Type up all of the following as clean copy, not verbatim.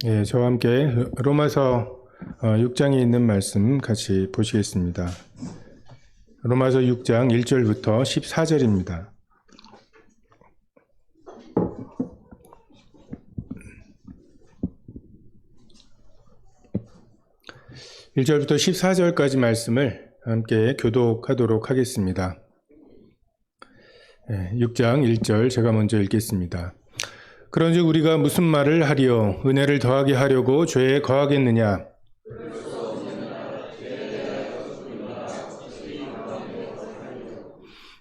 예, 저와 함께 로마서 6장에 있는 말씀 같이 보시겠습니다. 로마서 6장 1절부터 14절입니다. (1절부터) 14절까지 말씀을 함께 교독하도록 하겠습니다. 6장 1절 제가 먼저 읽겠습니다. 그런즉 우리가 무슨 말을 하리요? 은혜를 더하게 하려고 죄에 거하겠느냐?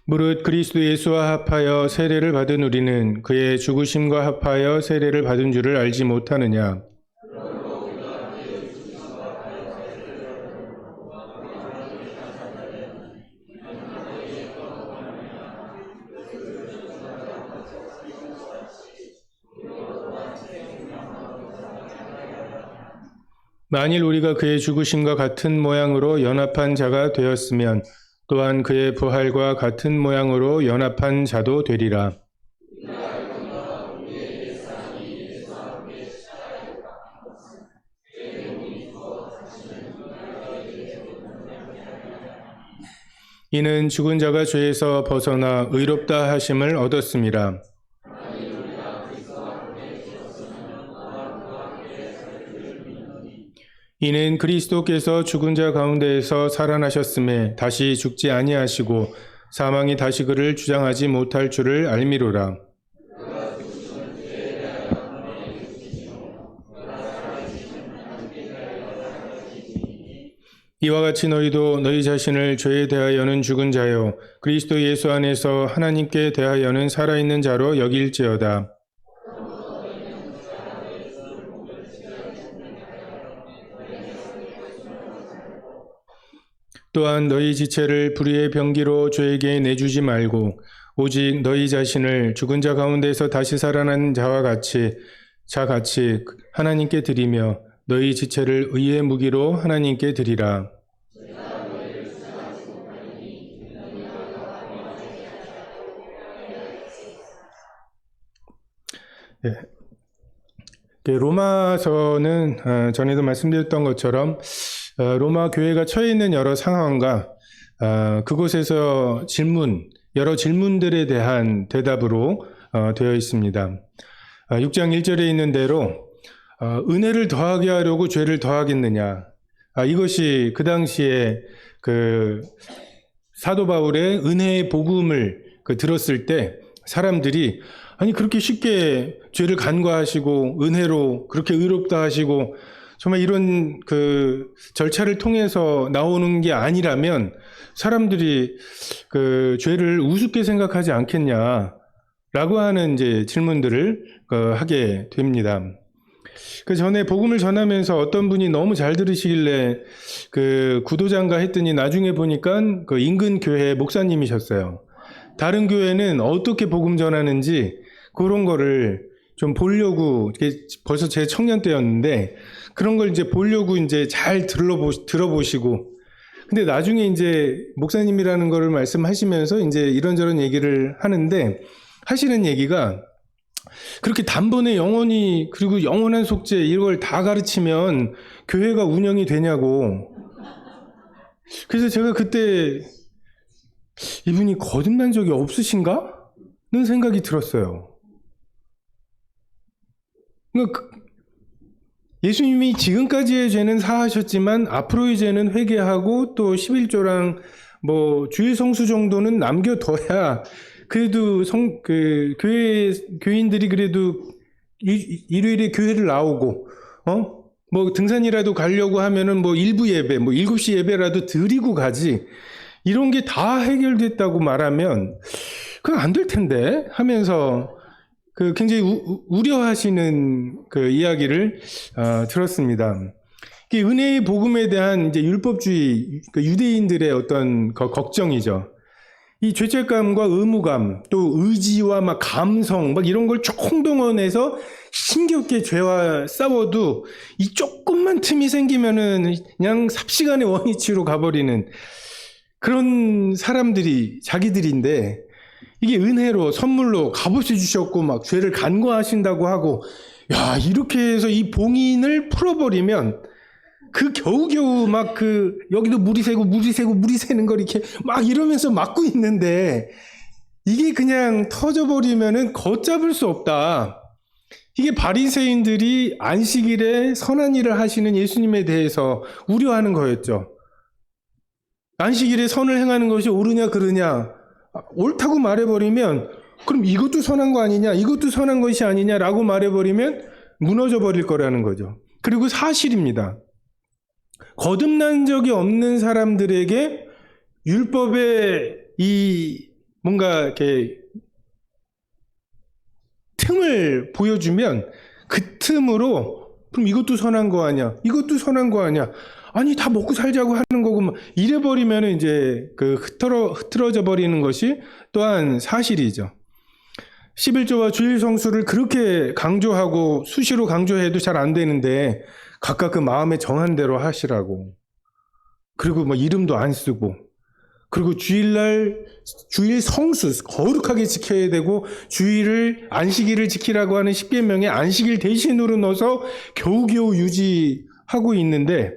무릇 그리스도 예수와 합하여 세례를 받은 우리는 그의 죽으심과 합하여 세례를 받은 줄을 알지 못하느냐? 만일 우리가 그의 죽으심과 같은 모양으로 연합한 자가 되었으면 또한 그의 부활과 같은 모양으로 연합한 자도 되리라. 이는 죽은 자가 죄에서 벗어나 의롭다 하심을 얻었음이라. 이는 그리스도께서 죽은 자 가운데에서 살아나셨음에 다시 죽지 아니하시고 사망이 다시 그를 주장하지 못할 줄을 알미로라. 이와 같이 너희도 너희 자신을 죄에 대하여는 죽은 자요 그리스도 예수 안에서 하나님께 대하여는 살아있는 자로 여길지어다. 또한 너희 지체를 불의의 병기로 죄에게 내주지 말고 오직 너희 자신을 죽은 자 가운데서 다시 살아난 자와 같이 하나님께 드리며 너희 지체를 의의 무기로 하나님께 드리라. 로마서는 전에도 말씀드렸던 것처럼 로마 교회가 처해 있는 여러 상황과 그곳에서 여러 질문들에 대한 대답으로 되어 있습니다. 6장 1절에 있는 대로 은혜를 더하게 하려고 죄를 더하겠느냐. 이것이 그 당시에 그 사도 바울의 은혜의 복음을 들었을 때 사람들이 아니 그렇게 쉽게 죄를 간과하시고 은혜로 그렇게 의롭다 하시고 정말 이런 그 절차를 통해서 나오는 게 아니라면 사람들이 그 죄를 우습게 생각하지 않겠냐라고 하는 이제 질문들을 하게 됩니다. 그 전에 복음을 전하면서 어떤 분이 너무 잘 들으시길래 그 구도자인가 했더니 나중에 보니까 그 인근 교회 목사님이셨어요. 다른 교회는 어떻게 복음 전하는지 그런 거를 좀 보려고, 벌써 제 청년 때였는데, 그런 걸 이제 보려고 이제 잘 들어보시고, 근데 나중에 이제 목사님이라는 거를 말씀하시면서 이제 이런저런 얘기를 하는데, 하시는 얘기가, 그렇게 단번에 영원히, 그리고 영원한 속죄, 이걸 다 가르치면 교회가 운영이 되냐고. 그래서 제가 그때, 이분이 거듭난 적이 없으신가? 는 생각이 들었어요. 예수님이 지금까지의 죄는 사하셨지만 앞으로의 죄는 회개하고 또 11조랑 뭐 주일 성수 정도는 남겨둬야 그래도 교인들이 그래도 일요일에 교회를 나오고 뭐 등산이라도 가려고 하면은 뭐 일부 예배 뭐 7시 예배라도 드리고 가지 이런 게 다 해결됐다고 말하면 그건 안 될 텐데 하면서 굉장히 우려하시는 그 이야기를 들었습니다. 은혜의 복음에 대한 이제 율법주의, 유대인들의 어떤 걱정이죠. 이 죄책감과 의무감, 또 의지와 막 감성, 막 이런 걸 총동원해서 힘겹게 죄와 싸워도 이 조금만 틈이 생기면은 그냥 삽시간에 원위치로 가버리는 그런 사람들이 자기들인데 이게 은혜로 선물로 값없이 주셨고 막 죄를 간과하신다고 하고 야, 이렇게 해서 이 봉인을 풀어버리면 그 겨우겨우 막 여기도 물이 새는 걸 이렇게 막 이러면서 막고 있는데 이게 그냥 터져버리면은 걷잡을 수 없다. 이게 바리새인들이 안식일에 선한 일을 하시는 예수님에 대해서 우려하는 거였죠. 안식일에 선을 행하는 것이 옳으냐 그르냐, 옳다고 말해버리면 그럼 이것도 선한 거 아니냐, 이것도 선한 것이 아니냐라고 말해버리면 무너져 버릴 거라는 거죠. 그리고 사실입니다. 거듭난 적이 없는 사람들에게 율법의 이 뭔가 이렇게 틈을 보여주면 그 틈으로 그럼 이것도 선한 거 아니야, 이것도 선한 거 아니야, 아니 다 먹고 살자고 하는 거고 이래버리면 이제 흐트러져 버리는 것이 또한 사실이죠. 11조와 주일 성수를 그렇게 강조하고 수시로 강조해도 잘 안 되는데 각각 그 마음에 정한 대로 하시라고. 그리고 이름도 안 쓰고, 그리고 주일날 주일 성수 거룩하게 지켜야 되고, 주일을 안식일을 지키라고 하는 십계명에 안식일 대신으로 넣어서 겨우겨우 유지하고 있는데,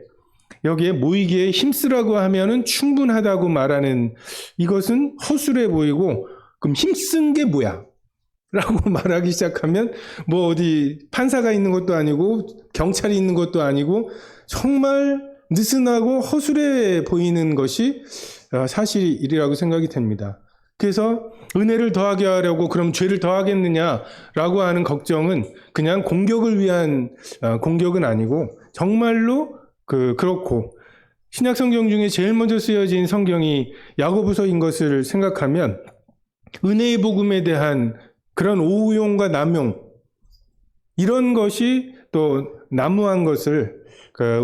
여기에 모이기에 힘쓰라고 하면은 충분하다고 말하는 이것은 허술해 보이고, 그럼 힘쓴 게 뭐야? 라고 말하기 시작하면 어디 판사가 있는 것도 아니고 경찰이 있는 것도 아니고 정말 느슨하고 허술해 보이는 것이 사실이라고 생각이 됩니다. 그래서 은혜를 더하게 하려고 그럼 죄를 더하겠느냐라고 하는 걱정은 그냥 공격을 위한 공격은 아니고 정말로 그렇고, 신약성경 중에 제일 먼저 쓰여진 성경이 야고보서인 것을 생각하면 은혜의 복음에 대한 그런 오용과 남용, 이런 것이 또 난무한 것을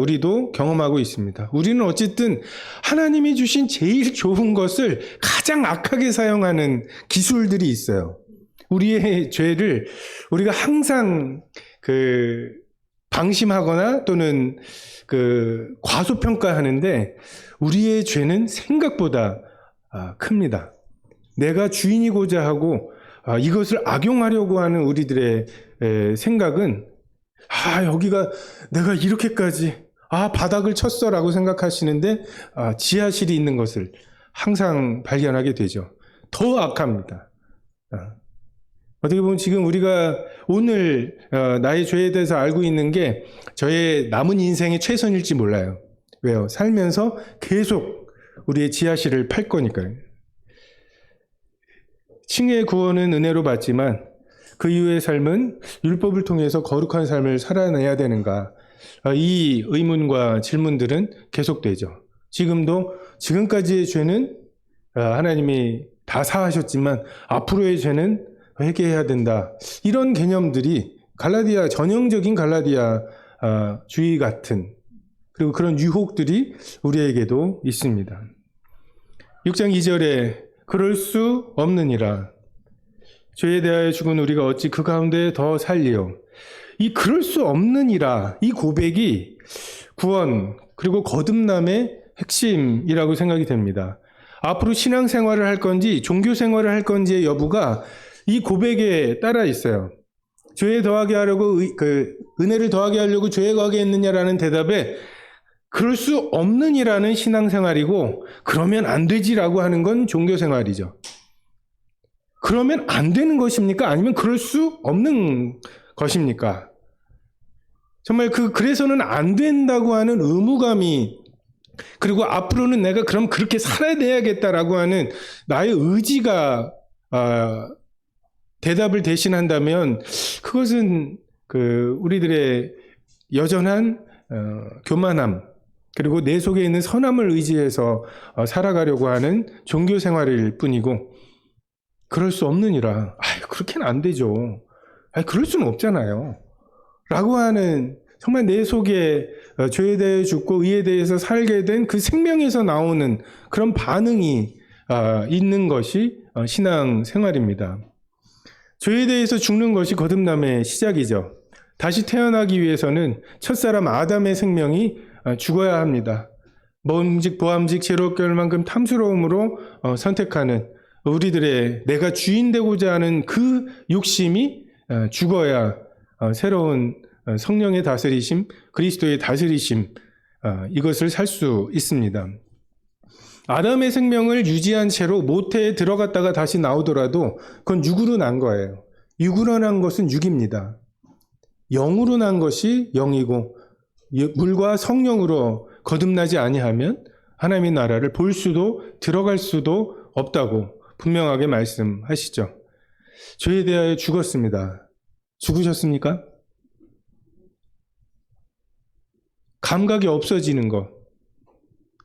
우리도 경험하고 있습니다. 우리는 어쨌든 하나님이 주신 제일 좋은 것을 가장 악하게 사용하는 기술들이 있어요. 우리의 죄를 우리가 항상 방심하거나 또는 과소평가하는데 우리의 죄는 생각보다 큽니다. 내가 주인이고자 하고 이것을 악용하려고 하는 우리들의 생각은 여기가 내가 이렇게까지 바닥을 쳤어라고 생각하시는데 지하실이 있는 것을 항상 발견하게 되죠. 더 악합니다. 어떻게 보면 지금 우리가 오늘 나의 죄에 대해서 알고 있는 게 저의 남은 인생의 최선일지 몰라요. 왜요? 살면서 계속 우리의 지하실을 팔 거니까요. 칭의의 구원은 은혜로 받지만 그 이후의 삶은 율법을 통해서 거룩한 삶을 살아내야 되는가? 이 의문과 질문들은 계속되죠. 지금까지의 죄는 하나님이 다 사하셨지만 앞으로의 죄는 회개해야 된다. 이런 개념들이 전형적인 갈라디아 주의 같은, 그리고 그런 유혹들이 우리에게도 있습니다. 6장 2절에 그럴 수 없느니라. 죄에 대하여 죽은 우리가 어찌 그 가운데 더 살리요. 이 그럴 수 없느니라, 이 고백이 구원 그리고 거듭남의 핵심이라고 생각이 됩니다. 앞으로 신앙생활을 할 건지 종교생활을 할 건지의 여부가 이 고백에 따라 있어요. 죄에 더하게 하려고 은혜를 더하게 하려고 죄에 거하게 했느냐라는 대답에 그럴 수 없느니라는 신앙생활이고, 그러면 안 되지라고 하는 건 종교생활이죠. 그러면 안 되는 것입니까? 아니면 그럴 수 없는 것입니까? 정말 그래서는 안 된다고 하는 의무감이, 그리고 앞으로는 내가 그럼 그렇게 살아내야겠다라고 하는 나의 의지가 대답을 대신한다면 그것은 우리들의 여전한 교만함, 그리고 내 속에 있는 선함을 의지해서 살아가려고 하는 종교 생활일 뿐이고, 그럴 수 없느니라. 그렇게는 안 되죠. 그럴 수는 없잖아요. 라고 하는, 정말 내 속에 죄에 대해 죽고 의에 대해서 살게 된 그 생명에서 나오는 그런 반응이 있는 것이 신앙 생활입니다. 죄에 대해서 죽는 것이 거듭남의 시작이죠. 다시 태어나기 위해서는 첫사람 아담의 생명이 죽어야 합니다. 먼직 보암직 죄롭게 할 만큼 탐스러움으로 선택하는 우리들의 내가 주인 되고자 하는 그 욕심이 죽어야 새로운 성령의 다스리심, 그리스도의 다스리심, 이것을 살 수 있습니다. 아담의 생명을 유지한 채로 모태에 들어갔다가 다시 나오더라도 그건 육으로 난 거예요. 육으로 난 것은 육입니다. 영으로 난 것이 영이고 물과 성령으로 거듭나지 아니하면 하나님의 나라를 볼 수도 들어갈 수도 없다고 분명하게 말씀하시죠. 죄에 대하여 죽었습니다. 죽으셨습니까? 감각이 없어지는 것,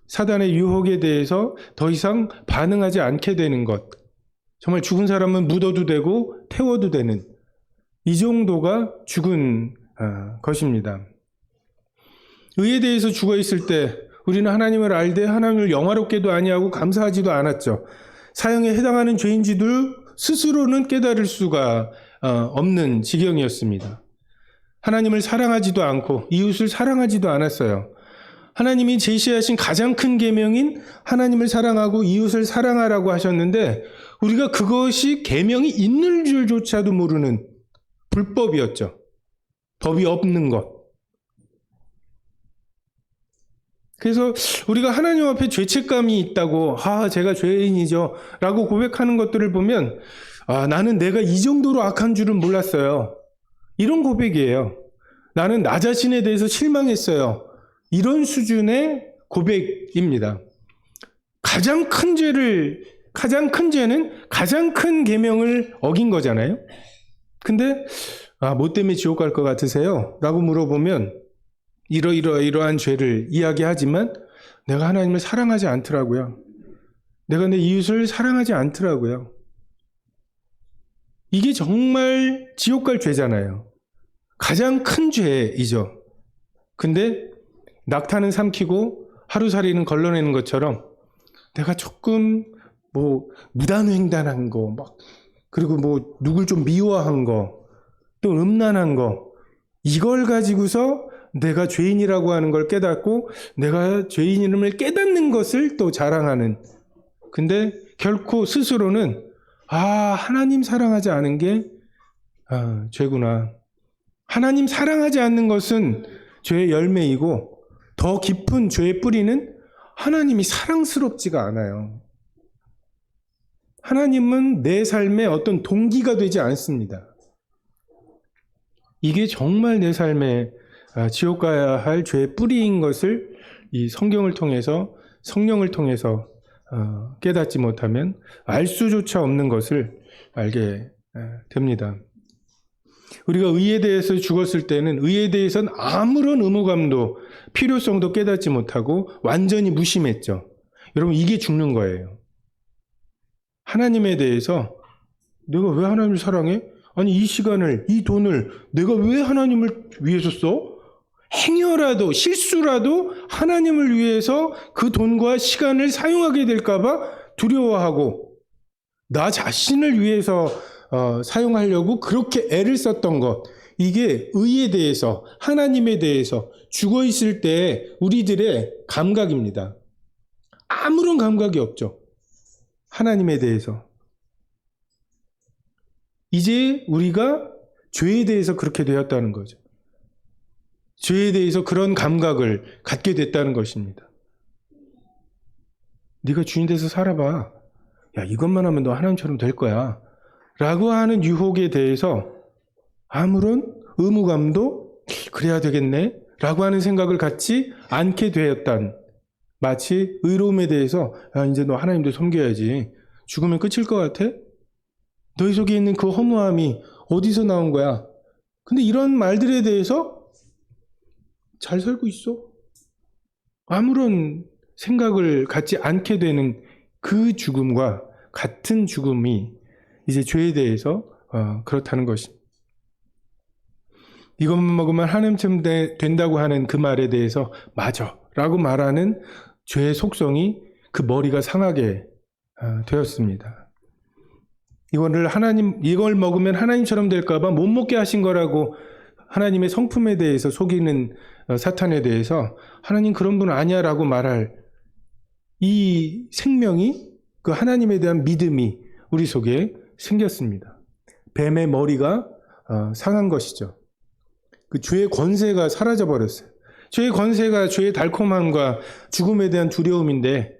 사단의 유혹에 대해서 더 이상 반응하지 않게 되는 것, 정말 죽은 사람은 묻어도 되고 태워도 되는 이 정도가 죽은 것입니다. 의에 대해서 죽어 있을 때 우리는 하나님을 알되 하나님을 영화롭게도 아니하고 감사하지도 않았죠. 사형에 해당하는 죄인지들 스스로는 깨달을 수가 없는 지경이었습니다. 하나님을 사랑하지도 않고 이웃을 사랑하지도 않았어요. 하나님이 제시하신 가장 큰 계명인 하나님을 사랑하고 이웃을 사랑하라고 하셨는데 우리가 그것이 계명이 있는 줄조차도 모르는 불법이었죠. 법이 없는 것. 그래서 우리가 하나님 앞에 죄책감이 있다고 제가 죄인이죠 라고 고백하는 것들을 보면 나는 내가 이 정도로 악한 줄은 몰랐어요. 이런 고백이에요. 나는 나 자신에 대해서 실망했어요. 이런 수준의 고백입니다. 가장 큰 죄는 가장 큰 계명을 어긴 거잖아요. 근데 뭐 때문에 지옥 갈 것 같으세요? 라고 물어보면 이러한 죄를 이야기하지만 내가 하나님을 사랑하지 않더라고요. 내가 내 이웃을 사랑하지 않더라고요. 이게 정말 지옥 갈 죄잖아요. 가장 큰 죄이죠. 근데 낙타는 삼키고 하루살이는 걸러내는 것처럼 내가 조금 무단횡단한 거, 그리고 누굴 좀 미워한 거, 또 음란한 거, 이걸 가지고서 내가 죄인이라고 하는 걸 깨닫고 내가 죄인임을 깨닫는 것을 또 자랑하는. 근데 결코 스스로는 하나님 사랑하지 않은 게 죄구나. 하나님 사랑하지 않는 것은 죄의 열매이고 더 깊은 죄의 뿌리는 하나님이 사랑스럽지가 않아요. 하나님은 내 삶의 어떤 동기가 되지 않습니다. 이게 정말 내 삶에 지옥 가야 할 죄의 뿌리인 것을 이 성경을 통해서 성령을 통해서 깨닫지 못하면 알 수조차 없는 것을 알게 됩니다. 우리가 의에 대해서 죽었을 때는 의에 대해서는 아무런 의무감도 필요성도 깨닫지 못하고 완전히 무심했죠. 여러분 이게 죽는 거예요. 하나님에 대해서 내가 왜 하나님을 사랑해? 아니 이 시간을, 이 돈을 내가 왜 하나님을 위해서 써? 행여라도 실수라도 하나님을 위해서 그 돈과 시간을 사용하게 될까 봐 두려워하고 나 자신을 위해서 사용하려고 그렇게 애를 썼던 것, 이게 의에 대해서 하나님에 대해서 죽어 있을 때 우리들의 감각입니다. 아무런 감각이 없죠. 하나님에 대해서. 이제 우리가 죄에 대해서 그렇게 되었다는 거죠. 죄에 대해서 그런 감각을 갖게 됐다는 것입니다. 네가 주인 돼서 살아봐. 야, 이것만 하면 너 하나님처럼 될 거야. 라고 하는 유혹에 대해서 아무런 의무감도 그래야 되겠네 라고 하는 생각을 갖지 않게 되었단, 마치 의로움에 대해서 이제 너 하나님도 섬겨야지. 죽으면 끝일 것 같아? 너희 속에 있는 그 허무함이 어디서 나온 거야? 근데 이런 말들에 대해서 잘 살고 있어. 아무런 생각을 갖지 않게 되는 그 죽음과 같은 죽음이 이제 죄에 대해서 그렇다는 것입니다. 이것만 먹으면 하나님처럼 된다고 하는 그 말에 대해서 맞아 라고 말하는 죄의 속성이 그 머리가 상하게 되었습니다. 이걸 먹으면 하나님처럼 될까 봐 못 먹게 하신 거라고 하나님의 성품에 대해서 속이는 사탄에 대해서 하나님 그런 분 아니야 라고 말할 이 생명이, 그 하나님에 대한 믿음이 우리 속에 생겼습니다. 뱀의 머리가 상한 것이죠. 그 죄의 권세가 사라져 버렸어요. 죄의 권세가 죄의 달콤함과 죽음에 대한 두려움인데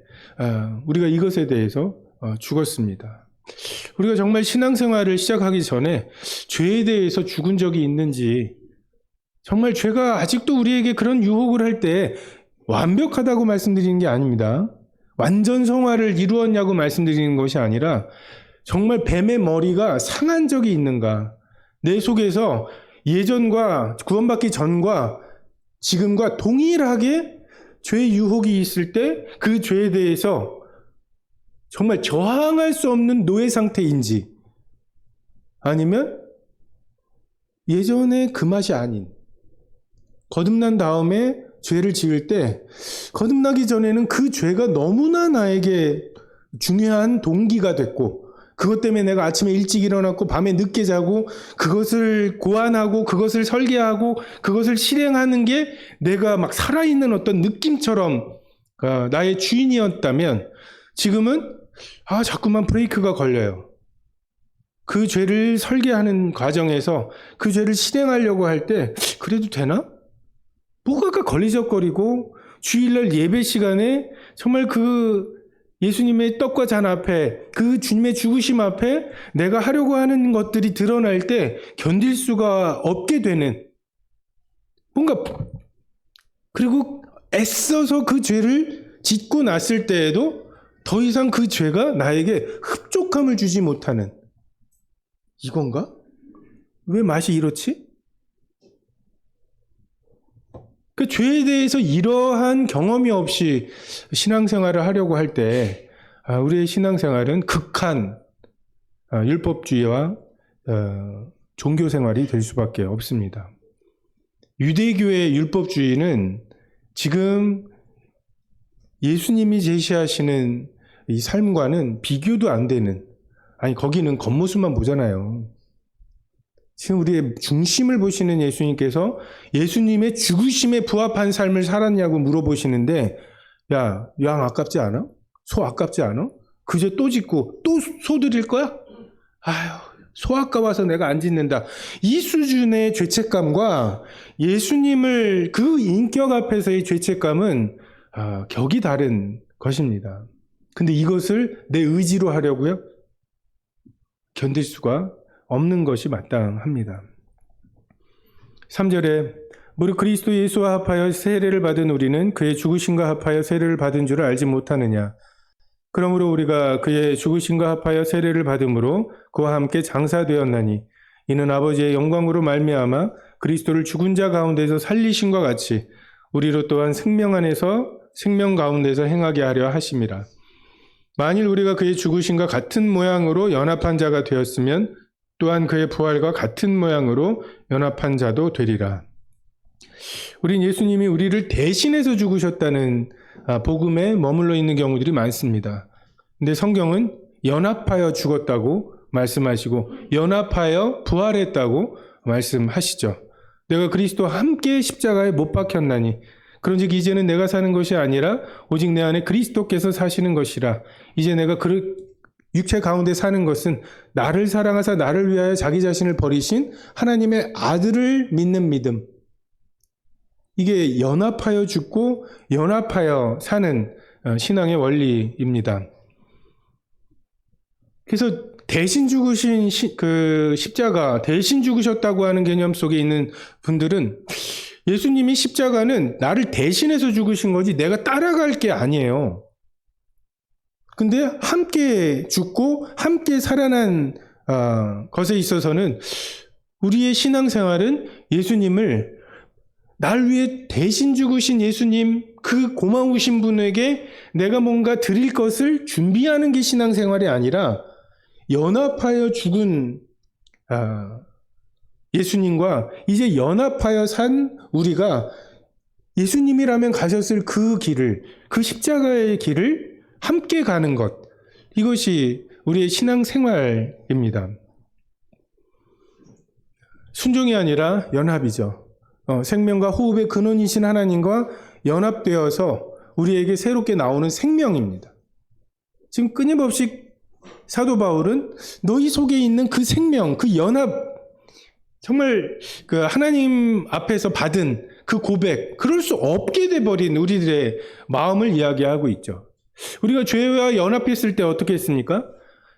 우리가 이것에 대해서 죽었습니다. 우리가 정말 신앙생활을 시작하기 전에 죄에 대해서 죽은 적이 있는지, 정말 죄가 아직도 우리에게 그런 유혹을 할 때 완벽하다고 말씀드리는 게 아닙니다. 완전 성화를 이루었냐고 말씀드리는 것이 아니라 정말 뱀의 머리가 상한 적이 있는가, 내 속에서 예전과 구원받기 전과 지금과 동일하게 죄의 유혹이 있을 때 그 죄에 대해서 정말 저항할 수 없는 노예 상태인지, 아니면 예전에 그 맛이 아닌, 거듭난 다음에 죄를 지을 때 거듭나기 전에는 그 죄가 너무나 나에게 중요한 동기가 됐고, 그것 때문에 내가 아침에 일찍 일어났고 밤에 늦게 자고 그것을 고안하고 그것을 설계하고 그것을 실행하는 게 내가 막 살아있는 어떤 느낌처럼 나의 주인이었다면, 지금은 자꾸만 브레이크가 걸려요. 그 죄를 설계하는 과정에서 그 죄를 실행하려고 할 때 그래도 되나? 뭐가 걸리적거리고, 주일날 예배 시간에 정말 그 예수님의 떡과 잔 앞에, 그 주님의 죽으심 앞에 내가 하려고 하는 것들이 드러날 때 견딜 수가 없게 되는, 뭔가, 그리고 애써서 그 죄를 짓고 났을 때에도 더 이상 그 죄가 나에게 흡족함을 주지 못하는, 이건가? 왜 맛이 이렇지? 그 죄에 대해서 이러한 경험이 없이 신앙생활을 하려고 할 때 우리의 신앙생활은 극한 율법주의와 종교생활이 될 수밖에 없습니다. 유대교의 율법주의는 지금 예수님이 제시하시는 이 삶과는 비교도 안 되는, 거기는 겉모습만 보잖아요. 지금 우리의 중심을 보시는 예수님께서 예수님의 죽으심에 부합한 삶을 살았냐고 물어보시는데, 야, 양 아깝지 않아? 소 아깝지 않아? 그제 또 짓고 또 소 드릴 거야? 소 아까워서 내가 안 짓는다. 이 수준의 죄책감과 예수님을 그 인격 앞에서의 죄책감은 격이 다른 것입니다. 근데 이것을 내 의지로 하려고요? 견딜 수가 없는 것이 마땅합니다. 3절에 무릇 그리스도 예수와 합하여 세례를 받은 우리는 그의 죽으심과 합하여 세례를 받은 줄을 알지 못하느냐. 그러므로 우리가 그의 죽으심과 합하여 세례를 받음으로 그와 함께 장사되었나니 이는 아버지의 영광으로 말미암아 그리스도를 죽은 자 가운데서 살리심과 같이 우리로 또한 생명 안에서 생명 가운데서 행하게 하려 하심이라. 만일 우리가 그의 죽으심과 같은 모양으로 연합한 자가 되었으면 또한 그의 부활과 같은 모양으로 연합한 자도 되리라. 우린 예수님이 우리를 대신해서 죽으셨다는 복음에 머물러 있는 경우들이 많습니다. 근데 성경은 연합하여 죽었다고 말씀하시고 연합하여 부활했다고 말씀하시죠. 내가 그리스도와 함께 십자가에 못 박혔나니 그런즉 이제는 내가 사는 것이 아니라 오직 내 안에 그리스도께서 사시는 것이라. 이제 내가 육체 가운데 사는 것은 나를 사랑하사 나를 위하여 자기 자신을 버리신 하나님의 아들을 믿는 믿음. 이게 연합하여 죽고 연합하여 사는 신앙의 원리입니다. 그래서 대신 죽으신 그 십자가, 대신 죽으셨다고 하는 개념 속에 있는 분들은 예수님이 십자가는 나를 대신해서 죽으신 거지 내가 따라갈 게 아니에요. 근데 함께 죽고 함께 살아난 것에 있어서는 우리의 신앙생활은 예수님을 날 위해 대신 죽으신 예수님, 그 고마우신 분에게 내가 뭔가 드릴 것을 준비하는 게 신앙생활이 아니라 연합하여 죽은 예수님과 이제 연합하여 산 우리가 예수님이라면 가셨을 그 길을, 그 십자가의 길을 함께 가는 것, 이것이 우리의 신앙생활입니다. 순종이 아니라 연합이죠. 생명과 호흡의 근원이신 하나님과 연합되어서 우리에게 새롭게 나오는 생명입니다. 지금 끊임없이 사도 바울은 너희 속에 있는 그 생명, 그 연합, 정말 그 하나님 앞에서 받은 그 고백, 그럴 수 없게 돼버린 우리들의 마음을 이야기하고 있죠. 우리가 죄와 연합했을 때 어떻게 했습니까?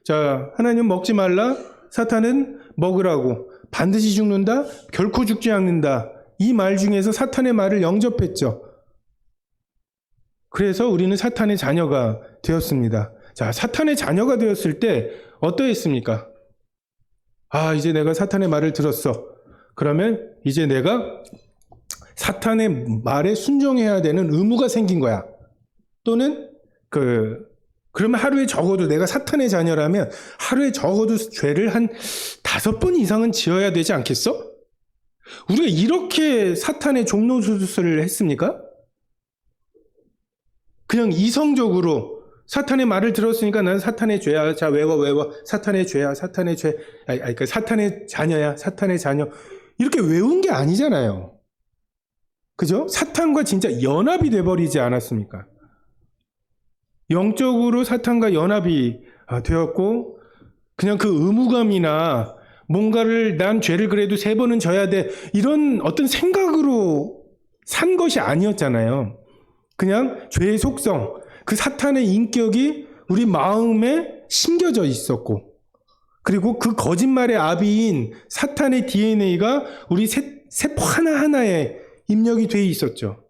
자, 하나님 먹지 말라, 사탄은 먹으라고, 반드시 죽는다, 결코 죽지 않는다. 이 말 중에서 사탄의 말을 영접했죠. 그래서 우리는 사탄의 자녀가 되었습니다. 자, 사탄의 자녀가 되었을 때 어떠했습니까? 아, 이제 내가 사탄의 말을 들었어. 그러면 이제 내가 사탄의 말에 순종해야 되는 의무가 생긴 거야. 또는 그러면 하루에 적어도 내가 사탄의 자녀라면 하루에 적어도 죄를 한 5번 이상은 지어야 되지 않겠어? 우리가 이렇게 사탄의 종로수술을 했습니까? 그냥 이성적으로 사탄의 말을 들었으니까 난 사탄의 죄야. 자, 외워. 사탄의 죄야. 사탄의 죄. 그러니까 사탄의 자녀야. 사탄의 자녀. 이렇게 외운 게 아니잖아요. 그죠? 사탄과 진짜 연합이 돼버리지 않았습니까? 영적으로 사탄과 연합이 되었고, 그냥 그 의무감이나 뭔가를 난 죄를 그래도 3번은 져야 돼. 이런 어떤 생각으로 산 것이 아니었잖아요. 그냥 죄의 속성, 그 사탄의 인격이 우리 마음에 심겨져 있었고, 그리고 그 거짓말의 아비인 사탄의 DNA가 우리 세포 하나하나에 입력이 돼 있었죠.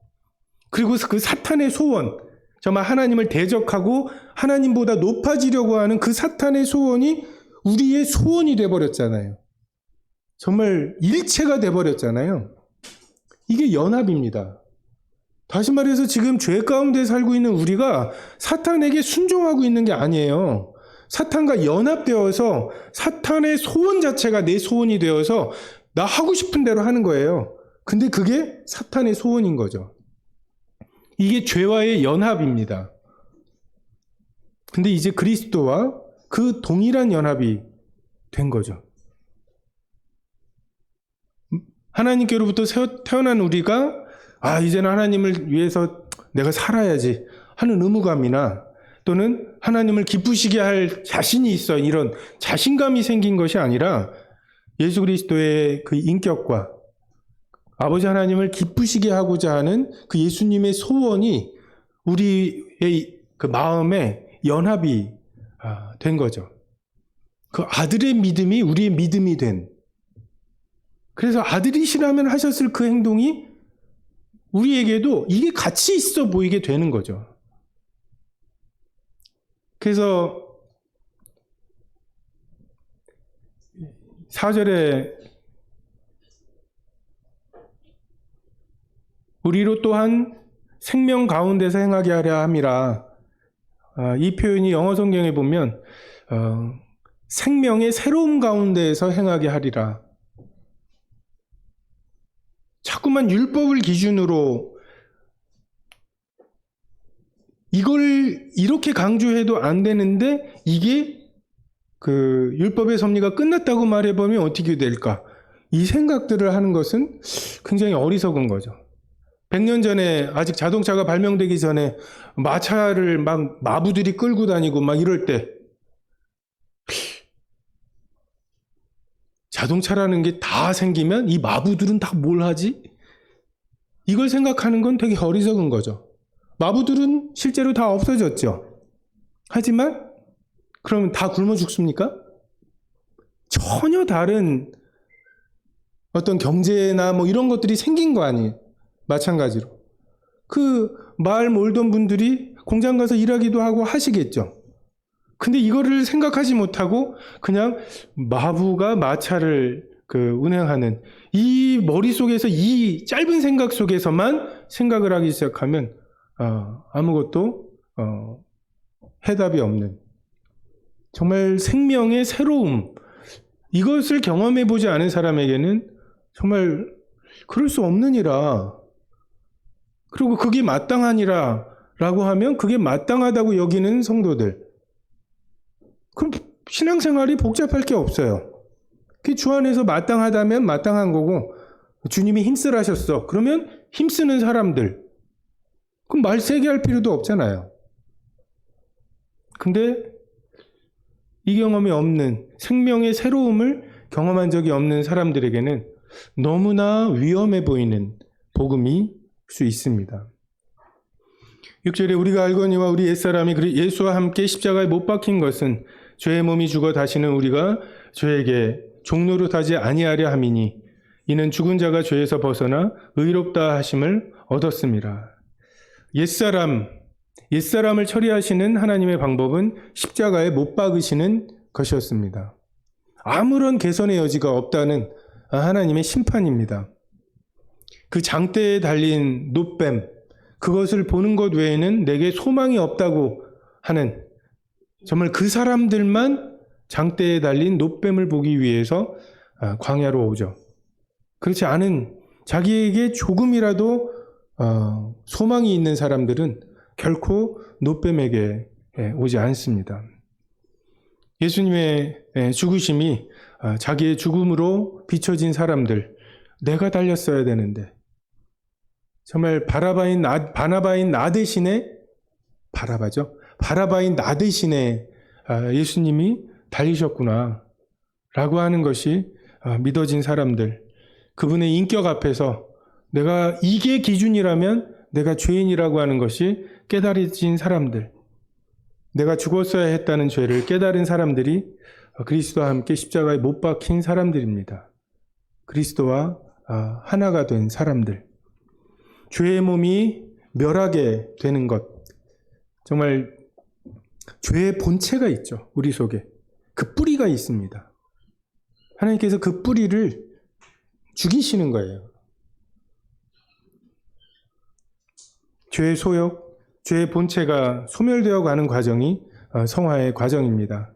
그리고 그 사탄의 소원, 정말 하나님을 대적하고 하나님보다 높아지려고 하는 그 사탄의 소원이 우리의 소원이 돼버렸잖아요. 정말 일체가 돼버렸잖아요. 이게 연합입니다. 다시 말해서 지금 죄 가운데 살고 있는 우리가 사탄에게 순종하고 있는 게 아니에요. 사탄과 연합되어서 사탄의 소원 자체가 내 소원이 되어서 나 하고 싶은 대로 하는 거예요. 근데 그게 사탄의 소원인 거죠. 이게 죄와의 연합입니다. 근데 이제 그리스도와 그 동일한 연합이 된 거죠. 하나님께로부터 태어난 우리가 이제는 하나님을 위해서 내가 살아야지 하는 의무감이나 또는 하나님을 기쁘시게 할 자신이 있어 이런 자신감이 생긴 것이 아니라 예수 그리스도의 그 인격과 아버지 하나님을 기쁘시게 하고자 하는 그 예수님의 소원이 우리의 그 마음에 연합이 된 거죠. 그 아들의 믿음이 우리의 믿음이 된. 그래서 아들이시라면 하셨을 그 행동이 우리에게도 이게 가치 있어 보이게 되는 거죠. 그래서 4절에 우리로 또한 생명 가운데서 행하게 하려 함이라. 이 표현이 영어 성경에 보면 생명의 새로움 가운데에서 행하게 하리라. 자꾸만 율법을 기준으로 이걸 이렇게 강조해도 안 되는데 이게 그 율법의 섭리가 끝났다고 말해보면 어떻게 될까? 이 생각들을 하는 것은 굉장히 어리석은 거죠. 100년 전에 아직 자동차가 발명되기 전에 마차를 막 마부들이 끌고 다니고 막 이럴 때 자동차라는 게 다 생기면 이 마부들은 다 뭘 하지? 이걸 생각하는 건 되게 어리석은 거죠. 마부들은 실제로 다 없어졌죠. 하지만 그러면 다 굶어 죽습니까? 전혀 다른 어떤 경제나 뭐 이런 것들이 생긴 거 아니에요. 마찬가지로. 그 마을 몰던 분들이 공장 가서 일하기도 하고 하시겠죠. 근데 이거를 생각하지 못하고 그냥 마부가 마차를 운행하는 이 머릿속에서 이 짧은 생각 속에서만 생각을 하기 시작하면 아무것도 해답이 없는 정말 생명의 새로움, 이것을 경험해 보지 않은 사람에게는 정말 그럴 수 없느니라. 그리고 그게 마땅하니라 라고 하면 그게 마땅하다고 여기는 성도들, 그럼 신앙생활이 복잡할 게 없어요. 그 주 안에서 마땅하다면 마땅한 거고, 주님이 힘쓰라셨어 그러면 힘쓰는 사람들, 그럼 말 세게 할 필요도 없잖아요. 근데 이 경험이 없는, 생명의 새로움을 경험한 적이 없는 사람들에게는 너무나 위험해 보이는 복음일 수 있습니다. 6절에 우리가 알거니와 우리 옛사람이 예수와 함께 십자가에 못 박힌 것은 죄의 몸이 죽어 다시는 우리가 죄에게 종노릇하지 아니하려 함이니 이는 죽은 자가 죄에서 벗어나 의롭다 하심을 얻었습니다. 옛사람을 처리하시는 하나님의 방법은 십자가에 못 박으시는 것이었습니다. 아무런 개선의 여지가 없다는 하나님의 심판입니다. 그 장대에 달린 놋뱀, 그것을 보는 것 외에는 내게 소망이 없다고 하는, 정말 그 사람들만 장대에 달린 놋뱀을 보기 위해서 광야로 오죠. 그렇지 않은, 자기에게 조금이라도 소망이 있는 사람들은 결코 놋뱀에게 오지 않습니다. 예수님의 죽으심이 자기의 죽음으로 비춰진 사람들, 내가 달렸어야 되는데, 정말 바나바인 나 대신에, 바라바인 나 대신에 예수님이 달리셨구나 라고 하는 것이 믿어진 사람들, 그분의 인격 앞에서 내가 이게 기준이라면 내가 죄인이라고 하는 것이 깨달아진 사람들, 내가 죽었어야 했다는 죄를 깨달은 사람들이 그리스도와 함께 십자가에 못 박힌 사람들입니다. 그리스도와 하나가 된 사람들. 죄의 몸이 멸하게 되는 것. 정말 죄의 본체가 있죠. 우리 속에. 그 뿌리가 있습니다. 하나님께서 그 뿌리를 죽이시는 거예요. 죄의 소욕, 죄의 본체가 소멸되어 가는 과정이 성화의 과정입니다.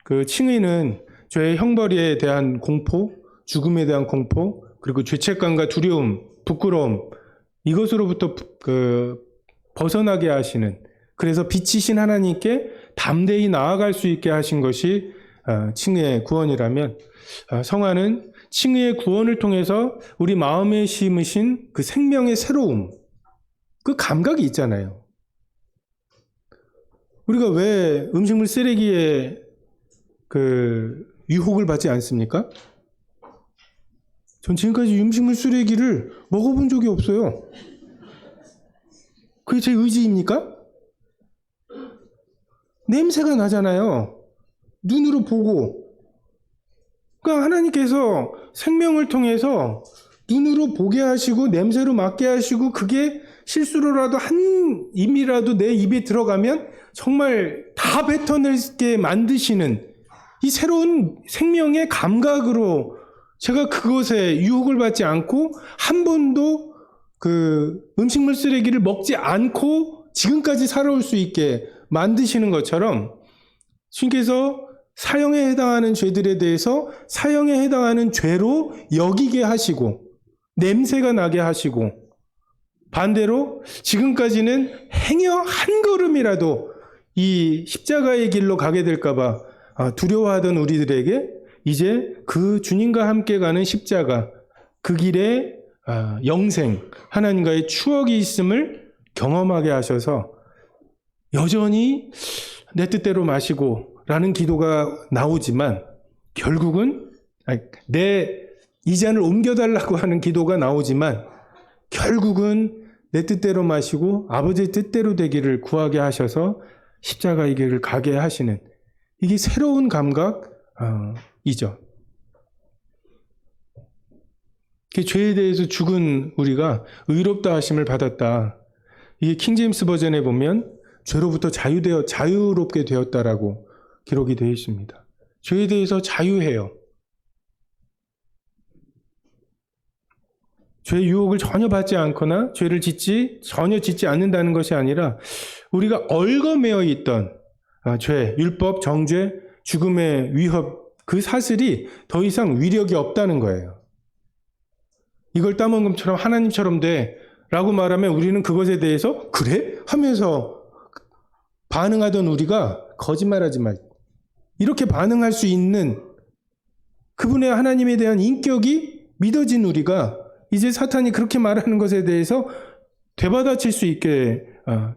그 칭의는 죄의 형벌에 대한 공포, 죽음에 대한 공포, 그리고 죄책감과 두려움, 부끄러움, 이것으로부터 벗어나게 하시는, 그래서 빛이신 하나님께 담대히 나아갈 수 있게 하신 것이 칭의의 구원이라면, 성화는 칭의의 구원을 통해서 우리 마음에 심으신 그 생명의 새로움, 그 감각이 있잖아요. 우리가 왜 음식물 쓰레기에 유혹을 받지 않습니까? 전 지금까지 음식물 쓰레기를 먹어본 적이 없어요. 그게 제 의지입니까? 냄새가 나잖아요. 눈으로 보고. 그러니까 하나님께서 생명을 통해서 눈으로 보게 하시고 냄새로 맡게 하시고, 그게 실수로라도 한 입이라도 내 입에 들어가면 정말 다 뱉어내게 만드시는 이 새로운 생명의 감각으로 제가 그것에 유혹을 받지 않고 한 번도 그 음식물 쓰레기를 먹지 않고 지금까지 살아올 수 있게 만드시는 것처럼, 주님께서 사형에 해당하는 죄들에 대해서 사형에 해당하는 죄로 여기게 하시고 냄새가 나게 하시고, 반대로 지금까지는 행여 한 걸음이라도 이 십자가의 길로 가게 될까봐 두려워하던 우리들에게 이제 그 주님과 함께 가는 십자가, 그 길에 영생, 하나님과의 추억이 있음을 경험하게 하셔서 여전히 내 뜻대로 마시고 라는 기도가 나오지만, 결국은 이 잔을 옮겨달라고 하는 기도가 나오지만, 결국은 내 뜻대로 마시고 아버지의 뜻대로 되기를 구하게 하셔서 십자가의 길을 가게 하시는, 이게 새로운 감각이죠. 죄에 대해서 죽은 우리가 의롭다 하심을 받았다. 이게 킹제임스 버전에 보면 죄로부터 자유롭게 되었다라고 기록이 되어 있습니다. 죄에 대해서 자유해요. 죄의 유혹을 전혀 받지 않거나 죄를 전혀 짓지 않는다는 것이 아니라, 우리가 얽어매어 있던 죄, 율법, 정죄, 죽음의 위협, 그 사슬이 더 이상 위력이 없다는 거예요. 이걸 따먹은 것처럼 하나님처럼 돼 라고 말하면 우리는 그것에 대해서 그래? 하면서 반응하던 우리가 거짓말하지 말, 이렇게 반응할 수 있는 그분의 하나님에 대한 인격이 믿어진 우리가 이제 사탄이 그렇게 말하는 것에 대해서 되받아칠 수 있게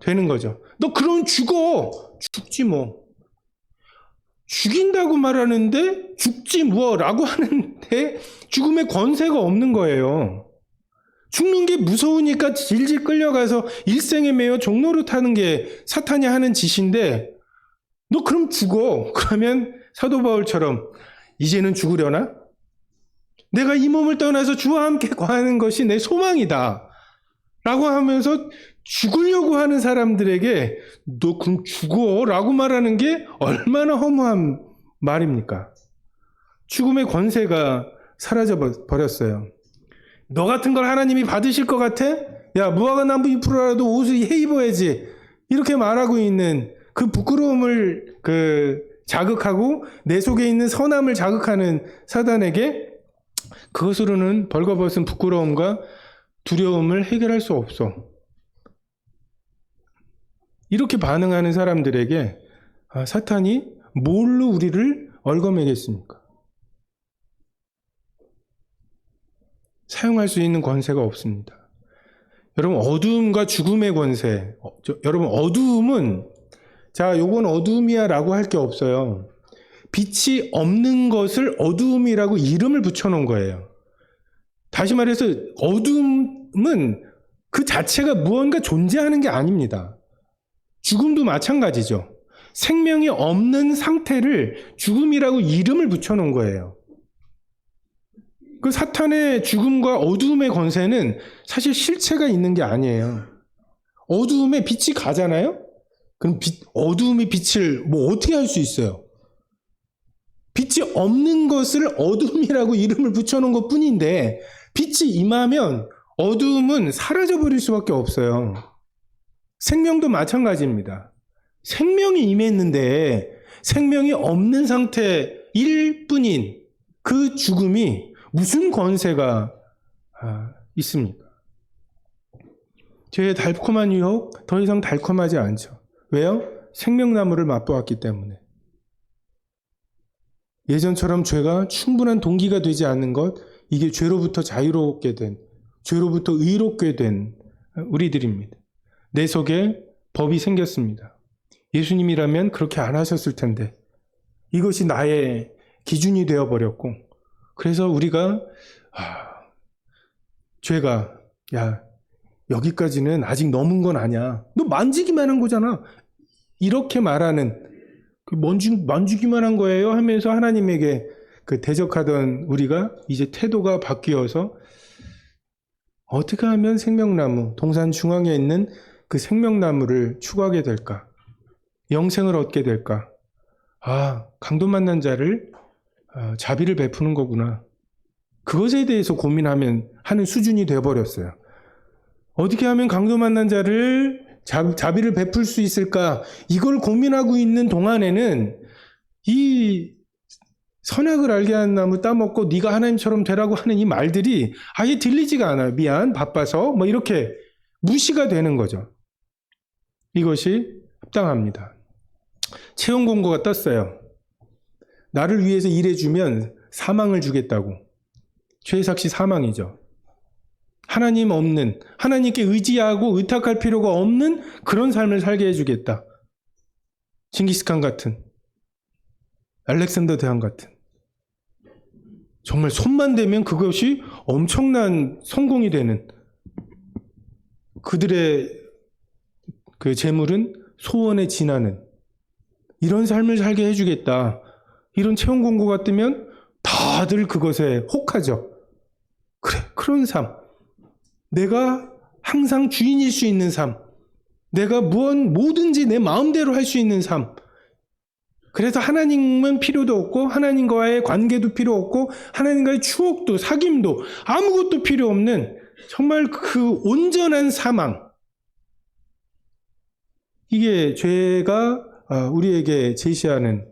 되는 거죠. 너 그럼 죽어! 죽지 뭐. 죽인다고 말하는데 죽지 뭐라고 하는데 죽음의 권세가 없는 거예요. 죽는 게 무서우니까 질질 끌려가서 일생에 매여 종로를 타는 게 사탄이 하는 짓인데 너 그럼 죽어. 그러면 사도 바울처럼 이제는 죽으려나? 내가 이 몸을 떠나서 주와 함께 거하는 것이 내 소망이다. 라고 하면서 죽으려고 하는 사람들에게 너 그럼 죽어 라고 말하는 게 얼마나 허무한 말입니까? 죽음의 권세가 사라져 버렸어요. 너 같은 걸 하나님이 받으실 것 같아? 야, 무화과 나무 잎으로라도 옷을 해 입어야지. 이렇게 말하고 있는 그 부끄러움을 자극하고 내 속에 있는 선함을 자극하는 사단에게 그것으로는 벌거벗은 부끄러움과 두려움을 해결할 수 없어. 이렇게 반응하는 사람들에게 사탄이 뭘로 우리를 얽어매겠습니까? 사용할 수 있는 권세가 없습니다. 여러분, 어두움과 죽음의 권세. 여러분, 어두움은 요건 어두움이야 라고 할 게 없어요. 빛이 없는 것을 어두움이라고 이름을 붙여놓은 거예요. 다시 말해서 어두움은 그 자체가 무언가 존재하는 게 아닙니다. 죽음도 마찬가지죠. 생명이 없는 상태를 죽음이라고 이름을 붙여놓은 거예요. 그 사탄의 죽음과 어두움의 권세는 사실 실체가 있는 게 아니에요. 어두움에 빛이 가잖아요? 그럼 어두움이 빛을 어떻게 할 수 있어요? 빛이 없는 것을 어둠이라고 이름을 붙여놓은 것 뿐인데 빛이 임하면 어두움은 사라져버릴 수밖에 없어요. 생명도 마찬가지입니다. 생명이 임했는데 생명이 없는 상태일 뿐인 그 죽음이 무슨 권세가 있습니까? 죄의 달콤한 유혹 더 이상 달콤하지 않죠. 왜요? 생명나무를 맛보았기 때문에. 예전처럼 죄가 충분한 동기가 되지 않는 것, 이게 죄로부터 자유롭게 된, 죄로부터 의롭게 된 우리들입니다. 내 속에 법이 생겼습니다. 예수님이라면 그렇게 안 하셨을 텐데 이것이 나의 기준이 되어버렸고, 그래서 우리가 죄가 여기까지는 아직 넘은 건 아니야. 너 만지기만 한 거잖아. 이렇게 말하는, 만지기만 한 거예요 하면서 하나님에게 대적하던 우리가 이제 태도가 바뀌어서 어떻게 하면 생명나무, 동산 중앙에 있는 그 생명나무를 추구하게 될까? 영생을 얻게 될까? 강도 만난 자를 자비를 베푸는 거구나. 그것에 대해서 고민하는 수준이 되어버렸어요. 어떻게 하면 강도 만난 자를 자비를 베풀 수 있을까? 이걸 고민하고 있는 동안에는 이 선악을 알게 하는 나무 따먹고 네가 하나님처럼 되라고 하는 이 말들이 아예 들리지가 않아요. 미안, 바빠서 이렇게 무시가 되는 거죠. 이것이 합당합니다. 채용 공고가 떴어요. 나를 위해서 일해주면 사망을 주겠다고. 최삭시 사망이죠. 하나님 없는, 하나님께 의지하고 의탁할 필요가 없는 그런 삶을 살게 해주겠다. 징기스칸 같은, 알렉산더 대왕 같은. 정말 손만 대면 그것이 엄청난 성공이 되는, 그들의 그 재물은 소원에 지나는 이런 삶을 살게 해주겠다. 이런 채용 공고가 뜨면 다들 그것에 혹하죠. 그래, 그런 삶. 내가 항상 주인일 수 있는 삶. 내가 뭐든지 내 마음대로 할 수 있는 삶. 그래서 하나님은 필요도 없고 하나님과의 관계도 필요 없고 하나님과의 추억도 사귐도 아무것도 필요 없는 정말 그 온전한 사망. 이게 죄가 우리에게 제시하는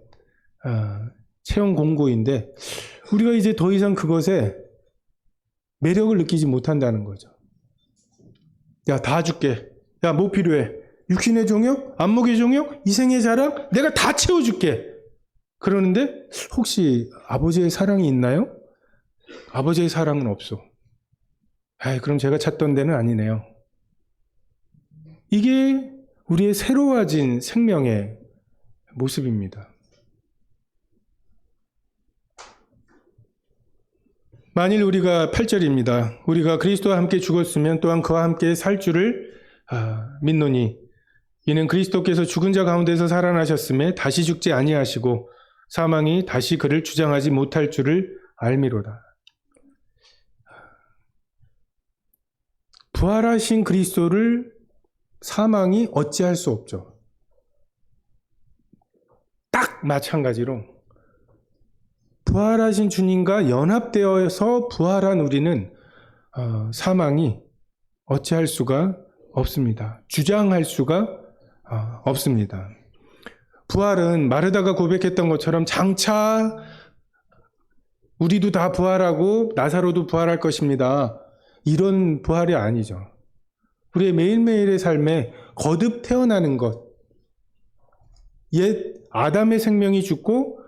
채용 공고인데 우리가 이제 더 이상 그것에 매력을 느끼지 못한다는 거죠. 야, 다 줄게. 야, 뭐 필요해? 육신의 종욕, 안목의 종욕, 이생의 자랑, 내가 다 채워줄게. 그러는데 혹시 아버지의 사랑이 있나요? 아버지의 사랑은 없어. 그럼 제가 찾던 데는 아니네요. 이게 우리의 새로워진 생명의 모습입니다. 만일 우리가 8절입니다. 우리가 그리스도와 함께 죽었으면 또한 그와 함께 살 줄을 믿노니 이는 그리스도께서 죽은 자 가운데서 살아나셨음에 다시 죽지 아니하시고 사망이 다시 그를 주장하지 못할 줄을 알미로다. 부활하신 그리스도를 사망이 어찌할 수 없죠. 딱 마찬가지로 부활하신 주님과 연합되어서 부활한 우리는 사망이 어찌할 수가 없습니다. 주장할 수가 없습니다. 부활은 마르다가 고백했던 것처럼 장차 우리도 다 부활하고 나사로도 부활할 것입니다. 이런 부활이 아니죠. 우리의 매일매일의 삶에 거듭 태어나는 것, 옛 아담의 생명이 죽고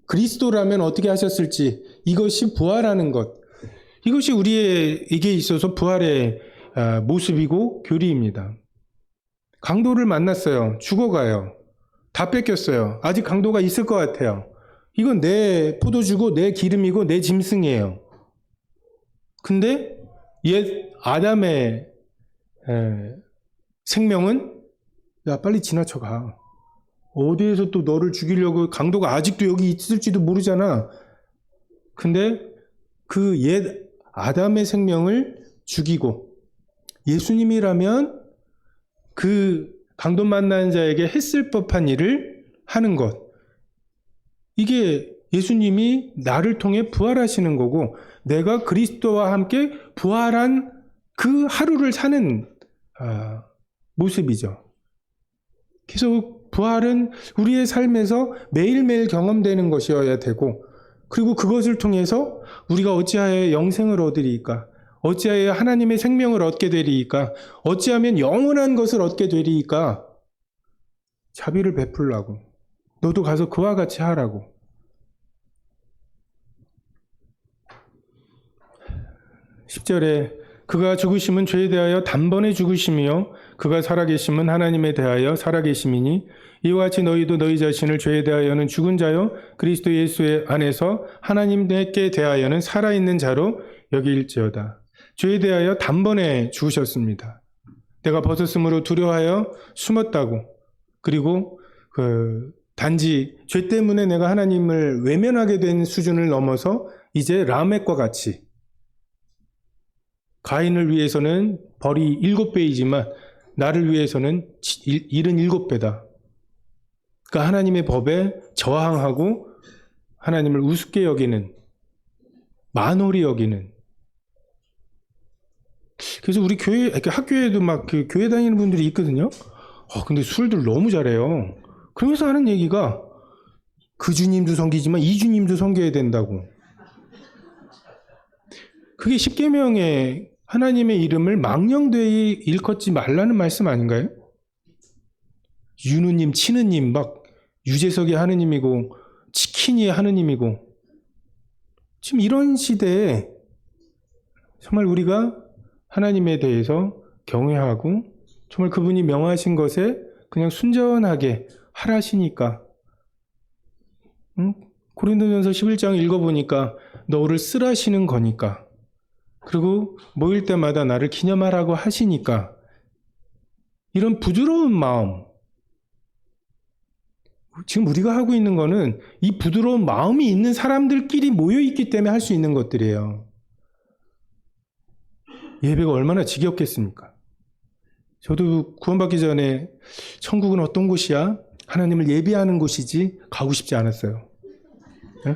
그리스도라면 어떻게 하셨을지 이것이 부활하는 것, 이것이 우리에게 있어서 부활의 모습이고 교리입니다. 강도를 만났어요. 죽어가요. 다 뺏겼어요. 아직 강도가 있을 것 같아요. 이건 내 포도주고 내 기름이고 내 짐승이에요. 근데 옛 아담의 생명은 야 빨리 지나쳐가. 어디에서 또 너를 죽이려고 강도가 아직도 여기 있을지도 모르잖아. 근데 그 옛 아담의 생명을 죽이고 예수님이라면 그 강도 만나는 자에게 했을 법한 일을 하는 것. 이게 예수님이 나를 통해 부활하시는 거고 내가 그리스도와 함께 부활한 그 하루를 사는 모습이죠. 그래서 부활은 우리의 삶에서 매일매일 경험되는 것이어야 되고 그리고 그것을 통해서 우리가 어찌하여 영생을 얻으리이까? 어찌하여 하나님의 생명을 얻게 되리이까? 어찌하면 영원한 것을 얻게 되리이까? 자비를 베풀라고. 너도 가서 그와 같이 하라고. 10절에 그가 죽으심은 죄에 대하여 단번에 죽으심이요 그가 살아계심은 하나님에 대하여 살아계심이니 이와 같이 너희도 너희 자신을 죄에 대하여는 죽은 자요 그리스도 예수의 안에서 하나님께 대하여는 살아있는 자로 여길지어다. 죄에 대하여 단번에 죽으셨습니다. 내가 벗었으므로 두려워하여 숨었다고. 그리고 단지 죄 때문에 내가 하나님을 외면하게 된 수준을 넘어서 이제 라멕과 같이 가인을 위해서는 벌이 7배이지만 나를 위해서는 77배다. 그러니까 하나님의 법에 저항하고 하나님을 우습게 여기는, 만홀히 여기는. 그래서 우리 교회, 학교에도 막 그 교회 다니는 분들이 있거든요. 근데 술들 너무 잘해요. 그러면서 하는 얘기가 그 주님도 섬기지만 이 주님도 섬겨야 된다고. 그게 십계명에 하나님의 이름을 망령되이 일컫지 말라는 말씀 아닌가요? 윤우님, 치느님, 막 유재석이 하느님이고 치킨이 하느님이고 지금 이런 시대에 정말 우리가 하나님에 대해서 경외하고 정말 그분이 명하신 것에 그냥 순전하게 하라시니까 고린도전서 11장 읽어보니까 너를 쓰라시는 거니까 그리고 모일 때마다 나를 기념하라고 하시니까 이런 부드러운 마음 지금 우리가 하고 있는 거는 이 부드러운 마음이 있는 사람들끼리 모여있기 때문에 할 수 있는 것들이에요. 예배가 얼마나 지겹겠습니까? 저도 구원받기 전에 천국은 어떤 곳이야? 하나님을 예배하는 곳이지 가고 싶지 않았어요. 네?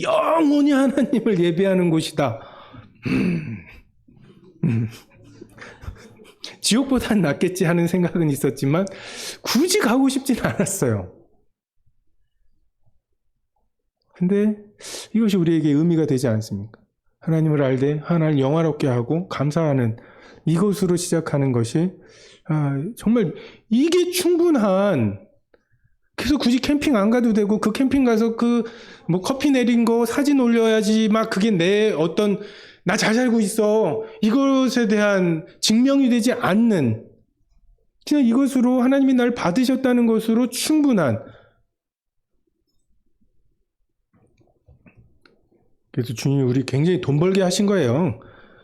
영원히 하나님을 예배하는 곳이다. 지옥보단 낫겠지 하는 생각은 있었지만 굳이 가고 싶지는 않았어요. 근데 이것이 우리에게 의미가 되지 않습니까? 하나님을 알되 하나님을 영화롭게 하고 감사하는 이것으로 시작하는 것이 정말 이게 충분한. 그래서 굳이 캠핑 안 가도 되고 그 캠핑 가서 뭐 커피 내린 거 사진 올려야지 막 그게 내 어떤 나 잘 살고 있어 이것에 대한 증명이 되지 않는 그냥 이것으로 하나님이 날 받으셨다는 것으로 충분한. 그래서 주님이 우리 굉장히 돈 벌게 하신 거예요.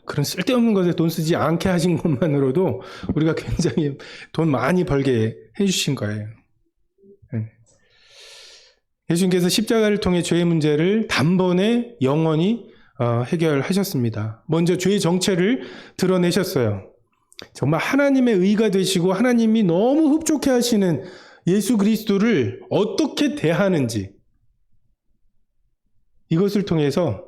그런 쓸데없는 것에 돈 쓰지 않게 하신 것만으로도 우리가 굉장히 돈 많이 벌게 해주신 거예요. 예수님께서 십자가를 통해 죄의 문제를 단번에 영원히 해결하셨습니다. 먼저 죄의 정체를 드러내셨어요. 정말 하나님의 의가 되시고 하나님이 너무 흡족해 하시는 예수 그리스도를 어떻게 대하는지, 이것을 통해서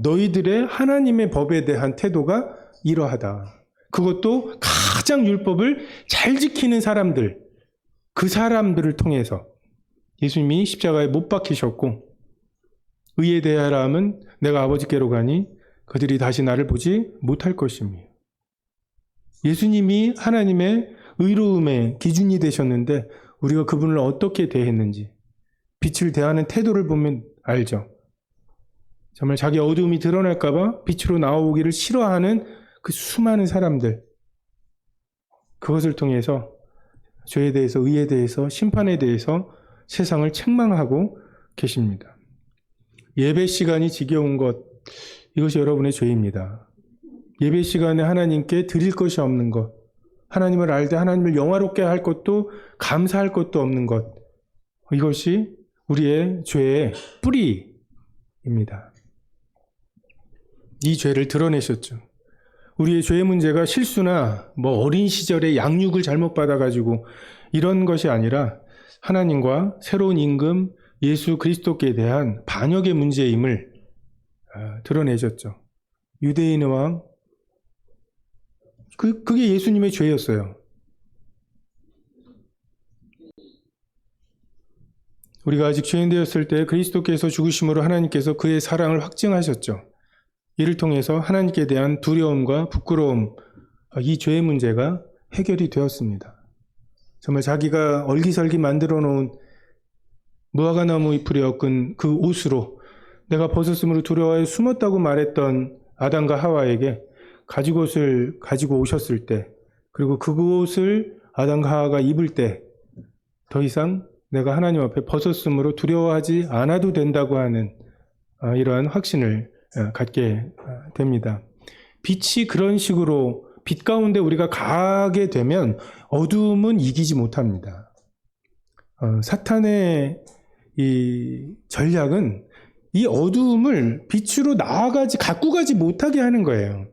너희들의 하나님의 법에 대한 태도가 이러하다. 그것도 가장 율법을 잘 지키는 사람들, 그 사람들을 통해서 예수님이 십자가에 못 박히셨고, 의에 대하라 함은 내가 아버지께로 가니 그들이 다시 나를 보지 못할 것이며, 예수님이 하나님의 의로움의 기준이 되셨는데 우리가 그분을 어떻게 대했는지 빛을 대하는 태도를 보면 알죠. 정말 자기 어두움이 드러날까 봐 빛으로 나오기를 싫어하는 그 수많은 사람들, 그것을 통해서 죄에 대해서, 의에 대해서, 심판에 대해서 세상을 책망하고 계십니다. 예배 시간이 지겨운 것, 이것이 여러분의 죄입니다. 예배 시간에 하나님께 드릴 것이 없는 것, 하나님을 알되 하나님을 영화롭게 할 것도 감사할 것도 없는 것, 이것이 우리의 죄의 뿌리입니다. 이 죄를 드러내셨죠. 우리의 죄의 문제가 실수나 어린 시절에 양육을 잘못 받아가지고 이런 것이 아니라 하나님과 새로운 임금 예수 그리스도께 대한 반역의 문제임을 드러내셨죠. 유대인의 왕, 그게 예수님의 죄였어요. 우리가 아직 죄인 되었을 때 그리스도께서 죽으심으로 하나님께서 그의 사랑을 확증하셨죠. 이를 통해서 하나님께 대한 두려움과 부끄러움, 이 죄의 문제가 해결이 되었습니다. 정말 자기가 얼기설기 만들어 놓은 무화과나무 잎으로 엮은 그 옷으로 내가 벗었으므로 두려워해 숨었다고 말했던 아담과 하와에게 가죽옷을 가지고 오셨을 때, 그리고 그것을 아담과 하와가 입을 때 더 이상 내가 하나님 앞에 벗었으므로 두려워하지 않아도 된다고 하는 이러한 확신을 갖게 됩니다. 빛이 그런 식으로 빛 가운데 우리가 가게 되면 어두움은 이기지 못합니다. 사탄의 이 전략은 이 어두움을 빛으로 갖고 가지 못하게 하는 거예요.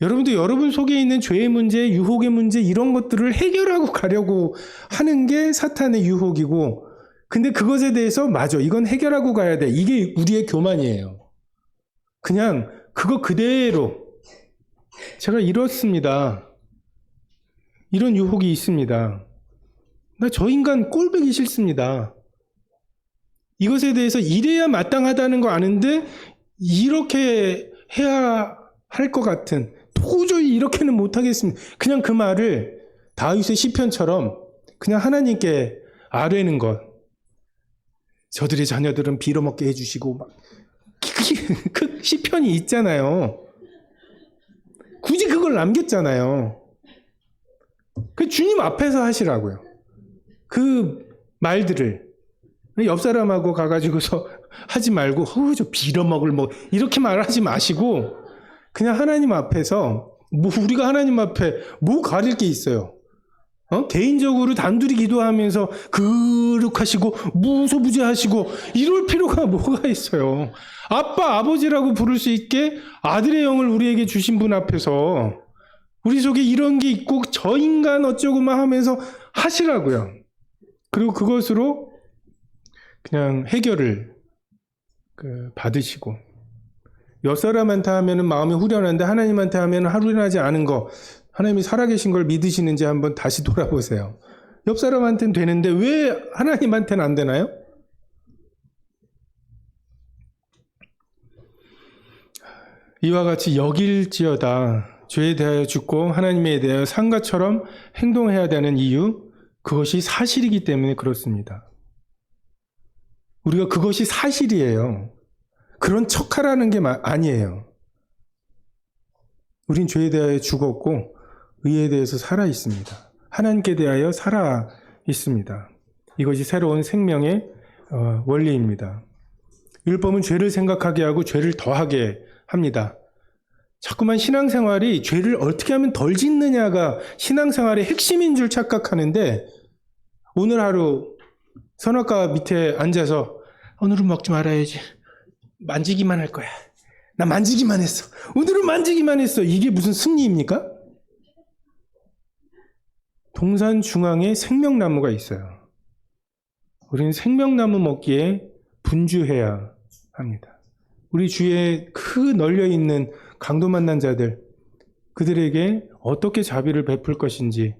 여러분도 여러분 속에 있는 죄의 문제, 유혹의 문제, 이런 것들을 해결하고 가려고 하는 게 사탄의 유혹이고, 근데 그것에 대해서 맞아, 이건 해결하고 가야 돼, 이게 우리의 교만이에요. 그냥 그거 그대로 제가 이렇습니다, 이런 유혹이 있습니다, 나 저 인간 꼴보기 싫습니다, 이것에 대해서 이래야 마땅하다는 거 아는데 이렇게 해야 할 것 같은, 도저히 이렇게는 못하겠습니다, 그냥 그 말을 다윗의 시편처럼 그냥 하나님께 아뢰는 것. 저들의 자녀들은 빌어먹게 해주시고, 그 시편이 있잖아요. 굳이 그걸 남겼잖아요. 그 주님 앞에서 하시라고요. 그 말들을 옆 사람하고 가가지고서 하지 말고, 저 빌어먹을 이렇게 말하지 마시고, 그냥 하나님 앞에서, 우리가 하나님 앞에 가릴 게 있어요? 개인적으로 단둘이 기도하면서 거룩하시고 무소부재하시고 이럴 필요가 뭐가 있어요? 아빠, 아버지라고 부를 수 있게 아들의 영을 우리에게 주신 분 앞에서 우리 속에 이런 게 있고 저 인간 어쩌고만 하면서 하시라고요. 그리고 그것으로 그냥 해결을 받으시고, 옆 사람한테 하면은 마음이 후련한데 하나님한테 하면은 후련하지 않은 거, 하나님이 살아계신 걸 믿으시는지 한번 다시 돌아보세요. 옆 사람한테는 되는데 왜 하나님한테는 안 되나요? 이와 같이 여길지어다 죄에 대하여 죽고 하나님에 대하여 상가처럼 행동해야 되는 이유, 그것이 사실이기 때문에 그렇습니다. 우리가 그것이 사실이에요. 그런 척하라는 게 아니에요. 우린 죄에 대하여 죽었고 의에 대해서 살아 있습니다. 하나님께 대하여 살아 있습니다. 이것이 새로운 생명의 원리입니다. 율법은 죄를 생각하게 하고 죄를 더하게 합니다. 자꾸만 신앙생활이 죄를 어떻게 하면 덜 짓느냐가 신앙생활의 핵심인 줄 착각하는데, 오늘 하루 선악과 밑에 앉아서 오늘은 먹지 말아야지. 만지기만 할 거야. 나 만지기만 했어. 오늘은 만지기만 했어. 이게 무슨 승리입니까? 동산 중앙에 생명나무가 있어요. 우리는 생명나무 먹기에 분주해야 합니다. 우리 주위에 널려 있는 강도 만난 자들, 그들에게 어떻게 자비를 베풀 것인지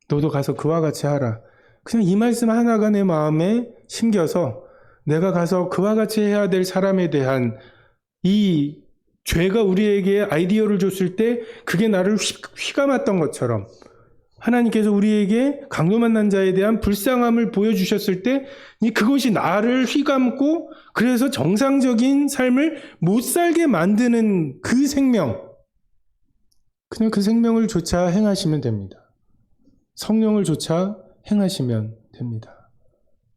너도 가서 그와 같이 하라. 그냥 이 말씀 하나가 내 마음에 심겨서 내가 가서 그와 같이 해야 될 사람에 대한 이 죄가 우리에게 아이디어를 줬을 때 그게 나를 휘감았던 것처럼, 하나님께서 우리에게 강도 만난 자에 대한 불쌍함을 보여주셨을 때 그것이 나를 휘감고 그래서 정상적인 삶을 못 살게 만드는 그 생명, 그냥 그 생명을 조차 행하시면 됩니다. 성령을 조차 행하시면 됩니다.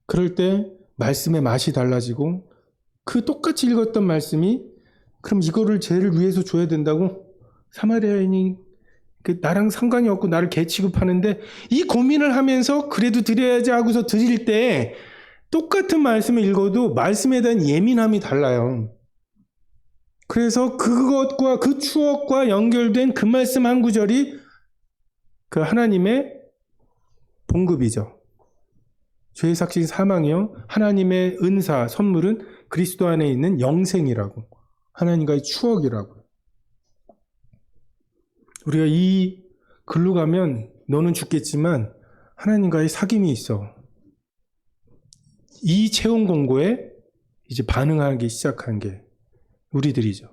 그럴 때 말씀의 맛이 달라지고, 그 똑같이 읽었던 말씀이 그럼 이거를 죄를 위해서 줘야 된다고? 사마리아인이 나랑 상관이 없고 나를 개 취급하는데 이 고민을 하면서 그래도 드려야지 하고서 드릴 때 똑같은 말씀을 읽어도 말씀에 대한 예민함이 달라요. 그래서 그것과 그 추억과 연결된 그 말씀 한 구절이 그 하나님의 봉급이죠. 죄의 삭신 사망이요, 하나님의 은사 선물은 그리스도 안에 있는 영생이라고, 하나님과의 추억이라고. 우리가 이 글로 가면 너는 죽겠지만 하나님과의 사귐이 있어. 이 체험 공고에 이제 반응하기 시작한 게 우리들이죠.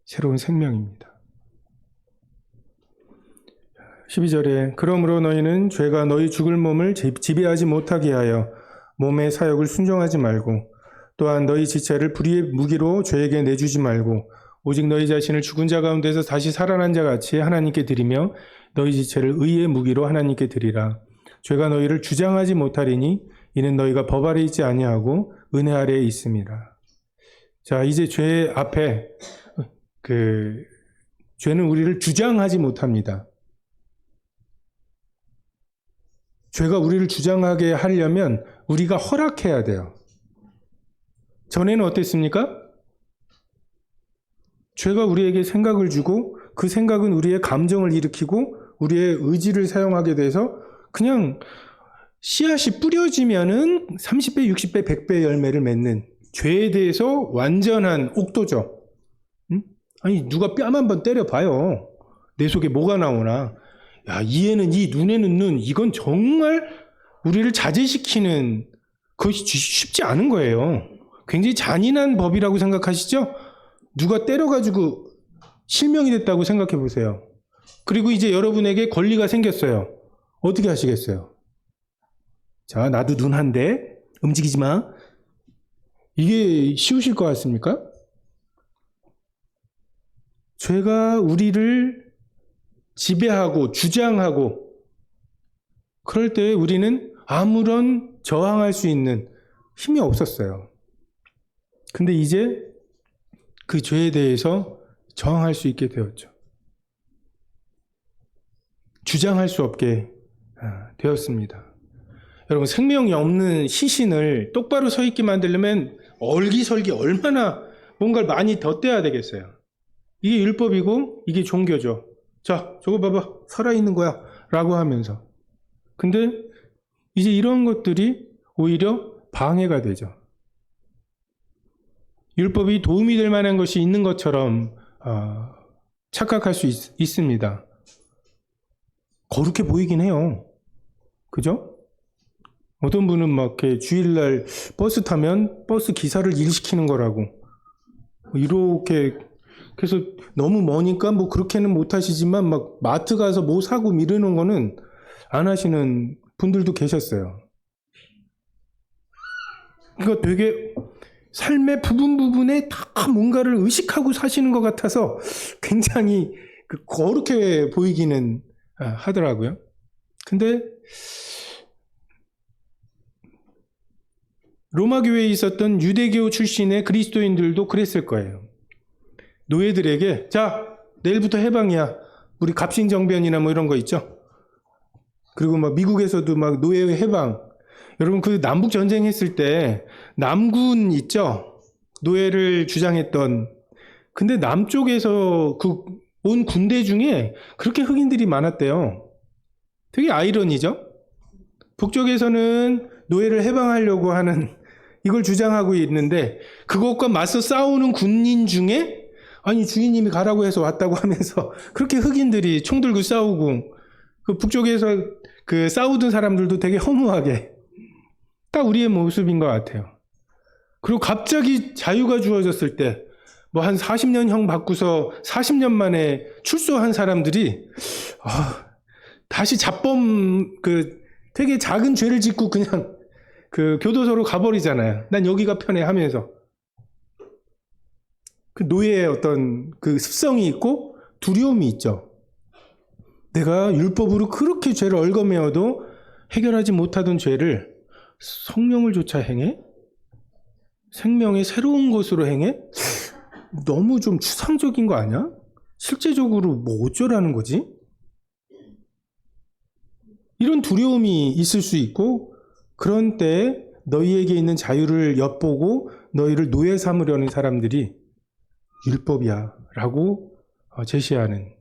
새로운 생명입니다. 12절에 그러므로 너희는 죄가 너희 죽을 몸을 지배하지 못하게 하여 몸의 사역을 순종하지 말고, 또한 너희 지체를 불의의 무기로 죄에게 내주지 말고, 오직 너희 자신을 죽은 자 가운데서 다시 살아난 자 같이 하나님께 드리며 너희 지체를 의의 무기로 하나님께 드리라. 죄가 너희를 주장하지 못하리니 이는 너희가 법 아래 있지 아니하고 은혜 아래에 있음이라. 자, 이제 죄 앞에 죄는 우리를 주장하지 못합니다. 죄가 우리를 주장하게 하려면 우리가 허락해야 돼요. 전에는 어땠습니까? 죄가 우리에게 생각을 주고 그 생각은 우리의 감정을 일으키고 우리의 의지를 사용하게 돼서 그냥 씨앗이 뿌려지면은 30배, 60배, 100배 열매를 맺는, 죄에 대해서 완전한 옥도죠. 응? 아니, 누가 뺨 한번 때려봐요. 내 속에 뭐가 나오나. 야, 이에는 이, 눈에는 눈. 이건 정말 우리를 자제시키는 것이 쉽지 않은 거예요. 굉장히 잔인한 법이라고 생각하시죠? 누가 때려가지고 실명이 됐다고 생각해 보세요. 그리고 이제 여러분에게 권리가 생겼어요. 어떻게 하시겠어요? 자, 나도 눈 한 대, 움직이지 마. 이게 쉬우실 것 같습니까? 죄가 우리를 지배하고 주장하고, 그럴 때 우리는 아무런 저항할 수 있는 힘이 없었어요. 근데 이제 그 죄에 대해서 저항할 수 있게 되었죠. 주장할 수 없게 되었습니다. 여러분, 생명이 없는 시신을 똑바로 서 있게 만들려면 얼기설기 얼마나 뭔가를 많이 덧대야 되겠어요. 이게 율법이고 이게 종교죠. 자, 저거 봐봐, 살아있는 거야 라고 하면서. 근데 이제 이런 것들이 오히려 방해가 되죠. 율법이 도움이 될 만한 것이 있는 것처럼 착각할 수 있습니다. 거룩해 보이긴 해요. 그죠? 어떤 분은 막 이렇게 주일날 버스 타면 버스 기사를 일시키는 거라고, 이렇게. 그래서 너무 머니까 뭐 그렇게는 못 하시지만 막 마트 가서 뭐 사고 미루는 거는 안 하시는 분들도 계셨어요. 그러니까 되게 삶의 부분에 다 뭔가를 의식하고 사시는 것 같아서 굉장히 거룩해 보이기는 하더라고요. 근데 로마 교회에 있었던 유대교 출신의 그리스도인들도 그랬을 거예요. 노예들에게 자, 내일부터 해방이야. 우리 갑신정변이나 뭐 이런 거 있죠. 그리고 막 미국에서도 막 노예 해방. 여러분 그 남북 전쟁 했을 때 남군 있죠. 노예를 주장했던. 근데 남쪽에서 그 온 군대 중에 그렇게 흑인들이 많았대요. 되게 아이러니죠. 북쪽에서는 노예를 해방하려고 하는 이걸 주장하고 있는데 그것과 맞서 싸우는 군인 중에 아니 주인님이 가라고 해서 왔다고 하면서 그렇게 흑인들이 총 들고 싸우고 그 북쪽에서 그 싸우던 사람들도 되게 허무하게 딱 우리의 모습인 것 같아요. 그리고 갑자기 자유가 주어졌을 때 뭐 한 40년형 받고서 40년 만에 출소한 사람들이 다시 잡범 그 되게 작은 죄를 짓고 그냥 그 교도소로 가버리잖아요. 난 여기가 편해 하면서. 그 노예의 어떤 그 습성이 있고 두려움이 있죠. 내가 율법으로 그렇게 죄를 얽어매어도 해결하지 못하던 죄를 성령을 조차 행해? 생명의 새로운 것으로 행해? 너무 좀 추상적인 거 아니야? 실제적으로 뭐 어쩌라는 거지? 이런 두려움이 있을 수 있고 그런 때에 너희에게 있는 자유를 엿보고 너희를 노예 삼으려는 사람들이 율법이야 라고 제시하는.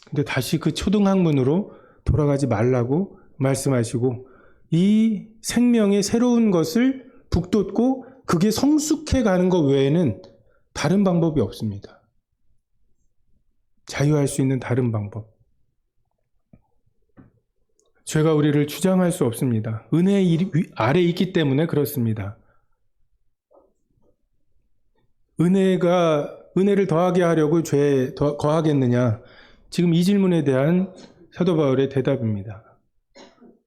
근데 다시 그 초등학문으로 돌아가지 말라고 말씀하시고 이 생명의 새로운 것을 북돋고 그게 성숙해 가는 것 외에는 다른 방법이 없습니다. 자유할 수 있는 다른 방법. 죄가 우리를 주장할 수 없습니다. 은혜 아래 있기 때문에 그렇습니다. 은혜를 더하게 하려고 죄에 거하겠느냐? 지금 이 질문에 대한 사도 바울의 대답입니다.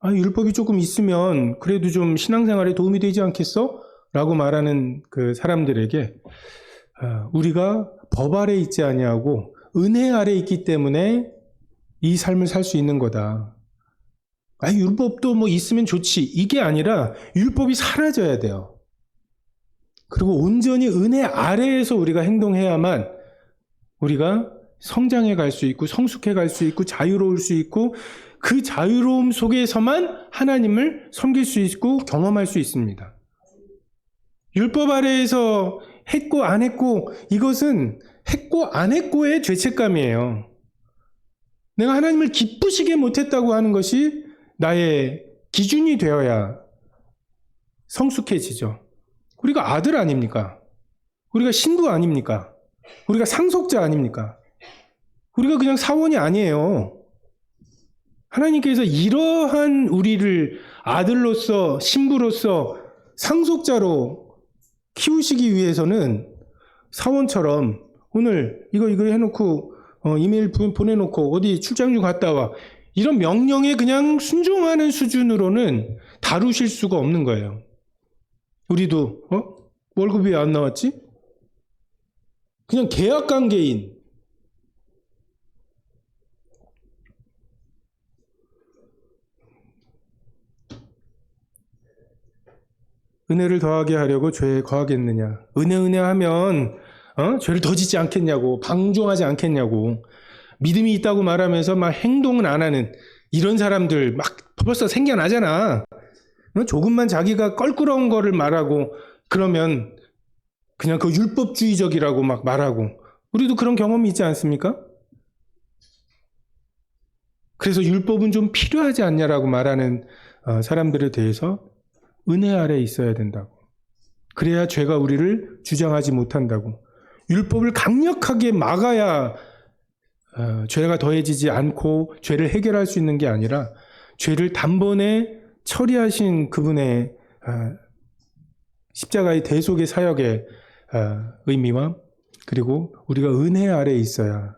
율법이 조금 있으면 그래도 좀 신앙생활에 도움이 되지 않겠어? 라고 말하는 그 사람들에게 우리가 법 아래 있지 아니하고 은혜 아래 있기 때문에 이 삶을 살 수 있는 거다. 율법도 뭐 있으면 좋지. 이게 아니라 율법이 사라져야 돼요. 그리고 온전히 은혜 아래에서 우리가 행동해야만 우리가 성장해 갈 수 있고 성숙해 갈 수 있고 자유로울 수 있고 그 자유로움 속에서만 하나님을 섬길 수 있고 경험할 수 있습니다. 율법 아래에서 했고 안 했고 이것은 했고 안 했고의 죄책감이에요. 내가 하나님을 기쁘시게 못했다고 하는 것이 나의 기준이 되어야 성숙해지죠. 우리가 아들 아닙니까? 우리가 신부 아닙니까? 우리가 상속자 아닙니까? 우리가 그냥 사원이 아니에요. 하나님께서 이러한 우리를 아들로서 신부로서 상속자로 키우시기 위해서는 사원처럼 오늘 이거 해놓고 이메일 보내놓고 어디 출장료 갔다 와 이런 명령에 그냥 순종하는 수준으로는 다루실 수가 없는 거예요. 우리도 월급이 왜 안 나왔지? 그냥 계약관계인 은혜를 더하게 하려고 죄에 거하겠느냐? 은혜 하면 죄를 더 짓지 않겠냐고, 방종하지 않겠냐고, 믿음이 있다고 말하면서 막 행동은 안 하는 이런 사람들 막 벌써 생겨나잖아. 조금만 자기가 껄끄러운 거를 말하고 그러면 그냥 그 율법주의적이라고 막 말하고 우리도 그런 경험이 있지 않습니까? 그래서 율법은 좀 필요하지 않냐라고 말하는 사람들에 대해서 은혜 아래 있어야 된다고. 그래야 죄가 우리를 주장하지 못한다고. 율법을 강력하게 막아야 죄가 더해지지 않고 죄를 해결할 수 있는 게 아니라 죄를 단번에 처리하신 그분의 십자가의 대속의 사역의 의미와 그리고 우리가 은혜 아래 있어야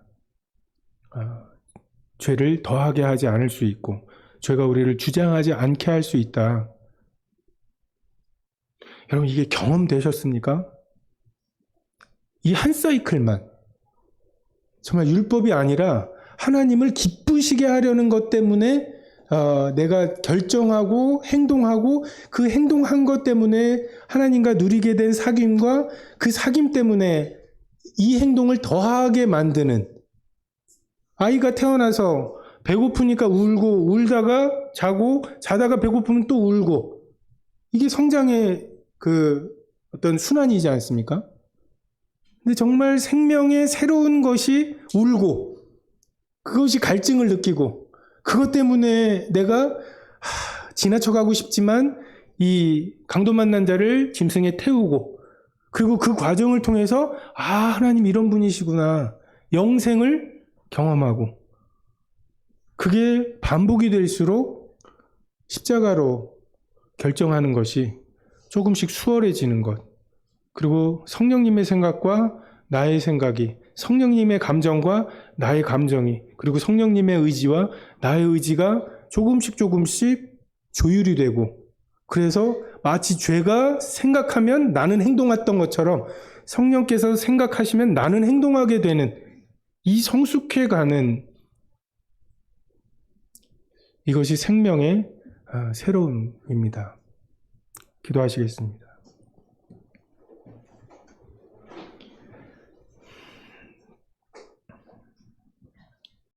죄를 더하게 하지 않을 수 있고 죄가 우리를 주장하지 않게 할 수 있다. 여러분 이게 경험되셨습니까? 이 한 사이클만 정말 율법이 아니라 하나님을 기쁘시게 하려는 것 때문에 내가 결정하고 행동하고 그 행동한 것 때문에 하나님과 누리게 된 사귐과 그 사귐 때문에 이 행동을 더하게 만드는, 아이가 태어나서 배고프니까 울고 울다가 자고 자다가 배고프면 또 울고, 이게 성장의 그 어떤 순환이지 않습니까? 근데 정말 생명의 새로운 것이 울고 그것이 갈증을 느끼고 그것 때문에 내가 지나쳐가고 싶지만 이 강도 만난 자를 짐승에 태우고, 그리고 그 과정을 통해서 하나님 이런 분이시구나, 영생을 경험하고, 그게 반복이 될수록 십자가로 결정하는 것이 조금씩 수월해지는 것, 그리고 성령님의 생각과 나의 생각이, 성령님의 감정과 나의 감정이, 그리고 성령님의 의지와 나의 의지가 조금씩 조율이 되고, 그래서 마치 죄가 생각하면 나는 행동했던 것처럼 성령께서 생각하시면 나는 행동하게 되는, 이 성숙해가는 이것이 생명의 새로움입니다. 기도하시겠습니다.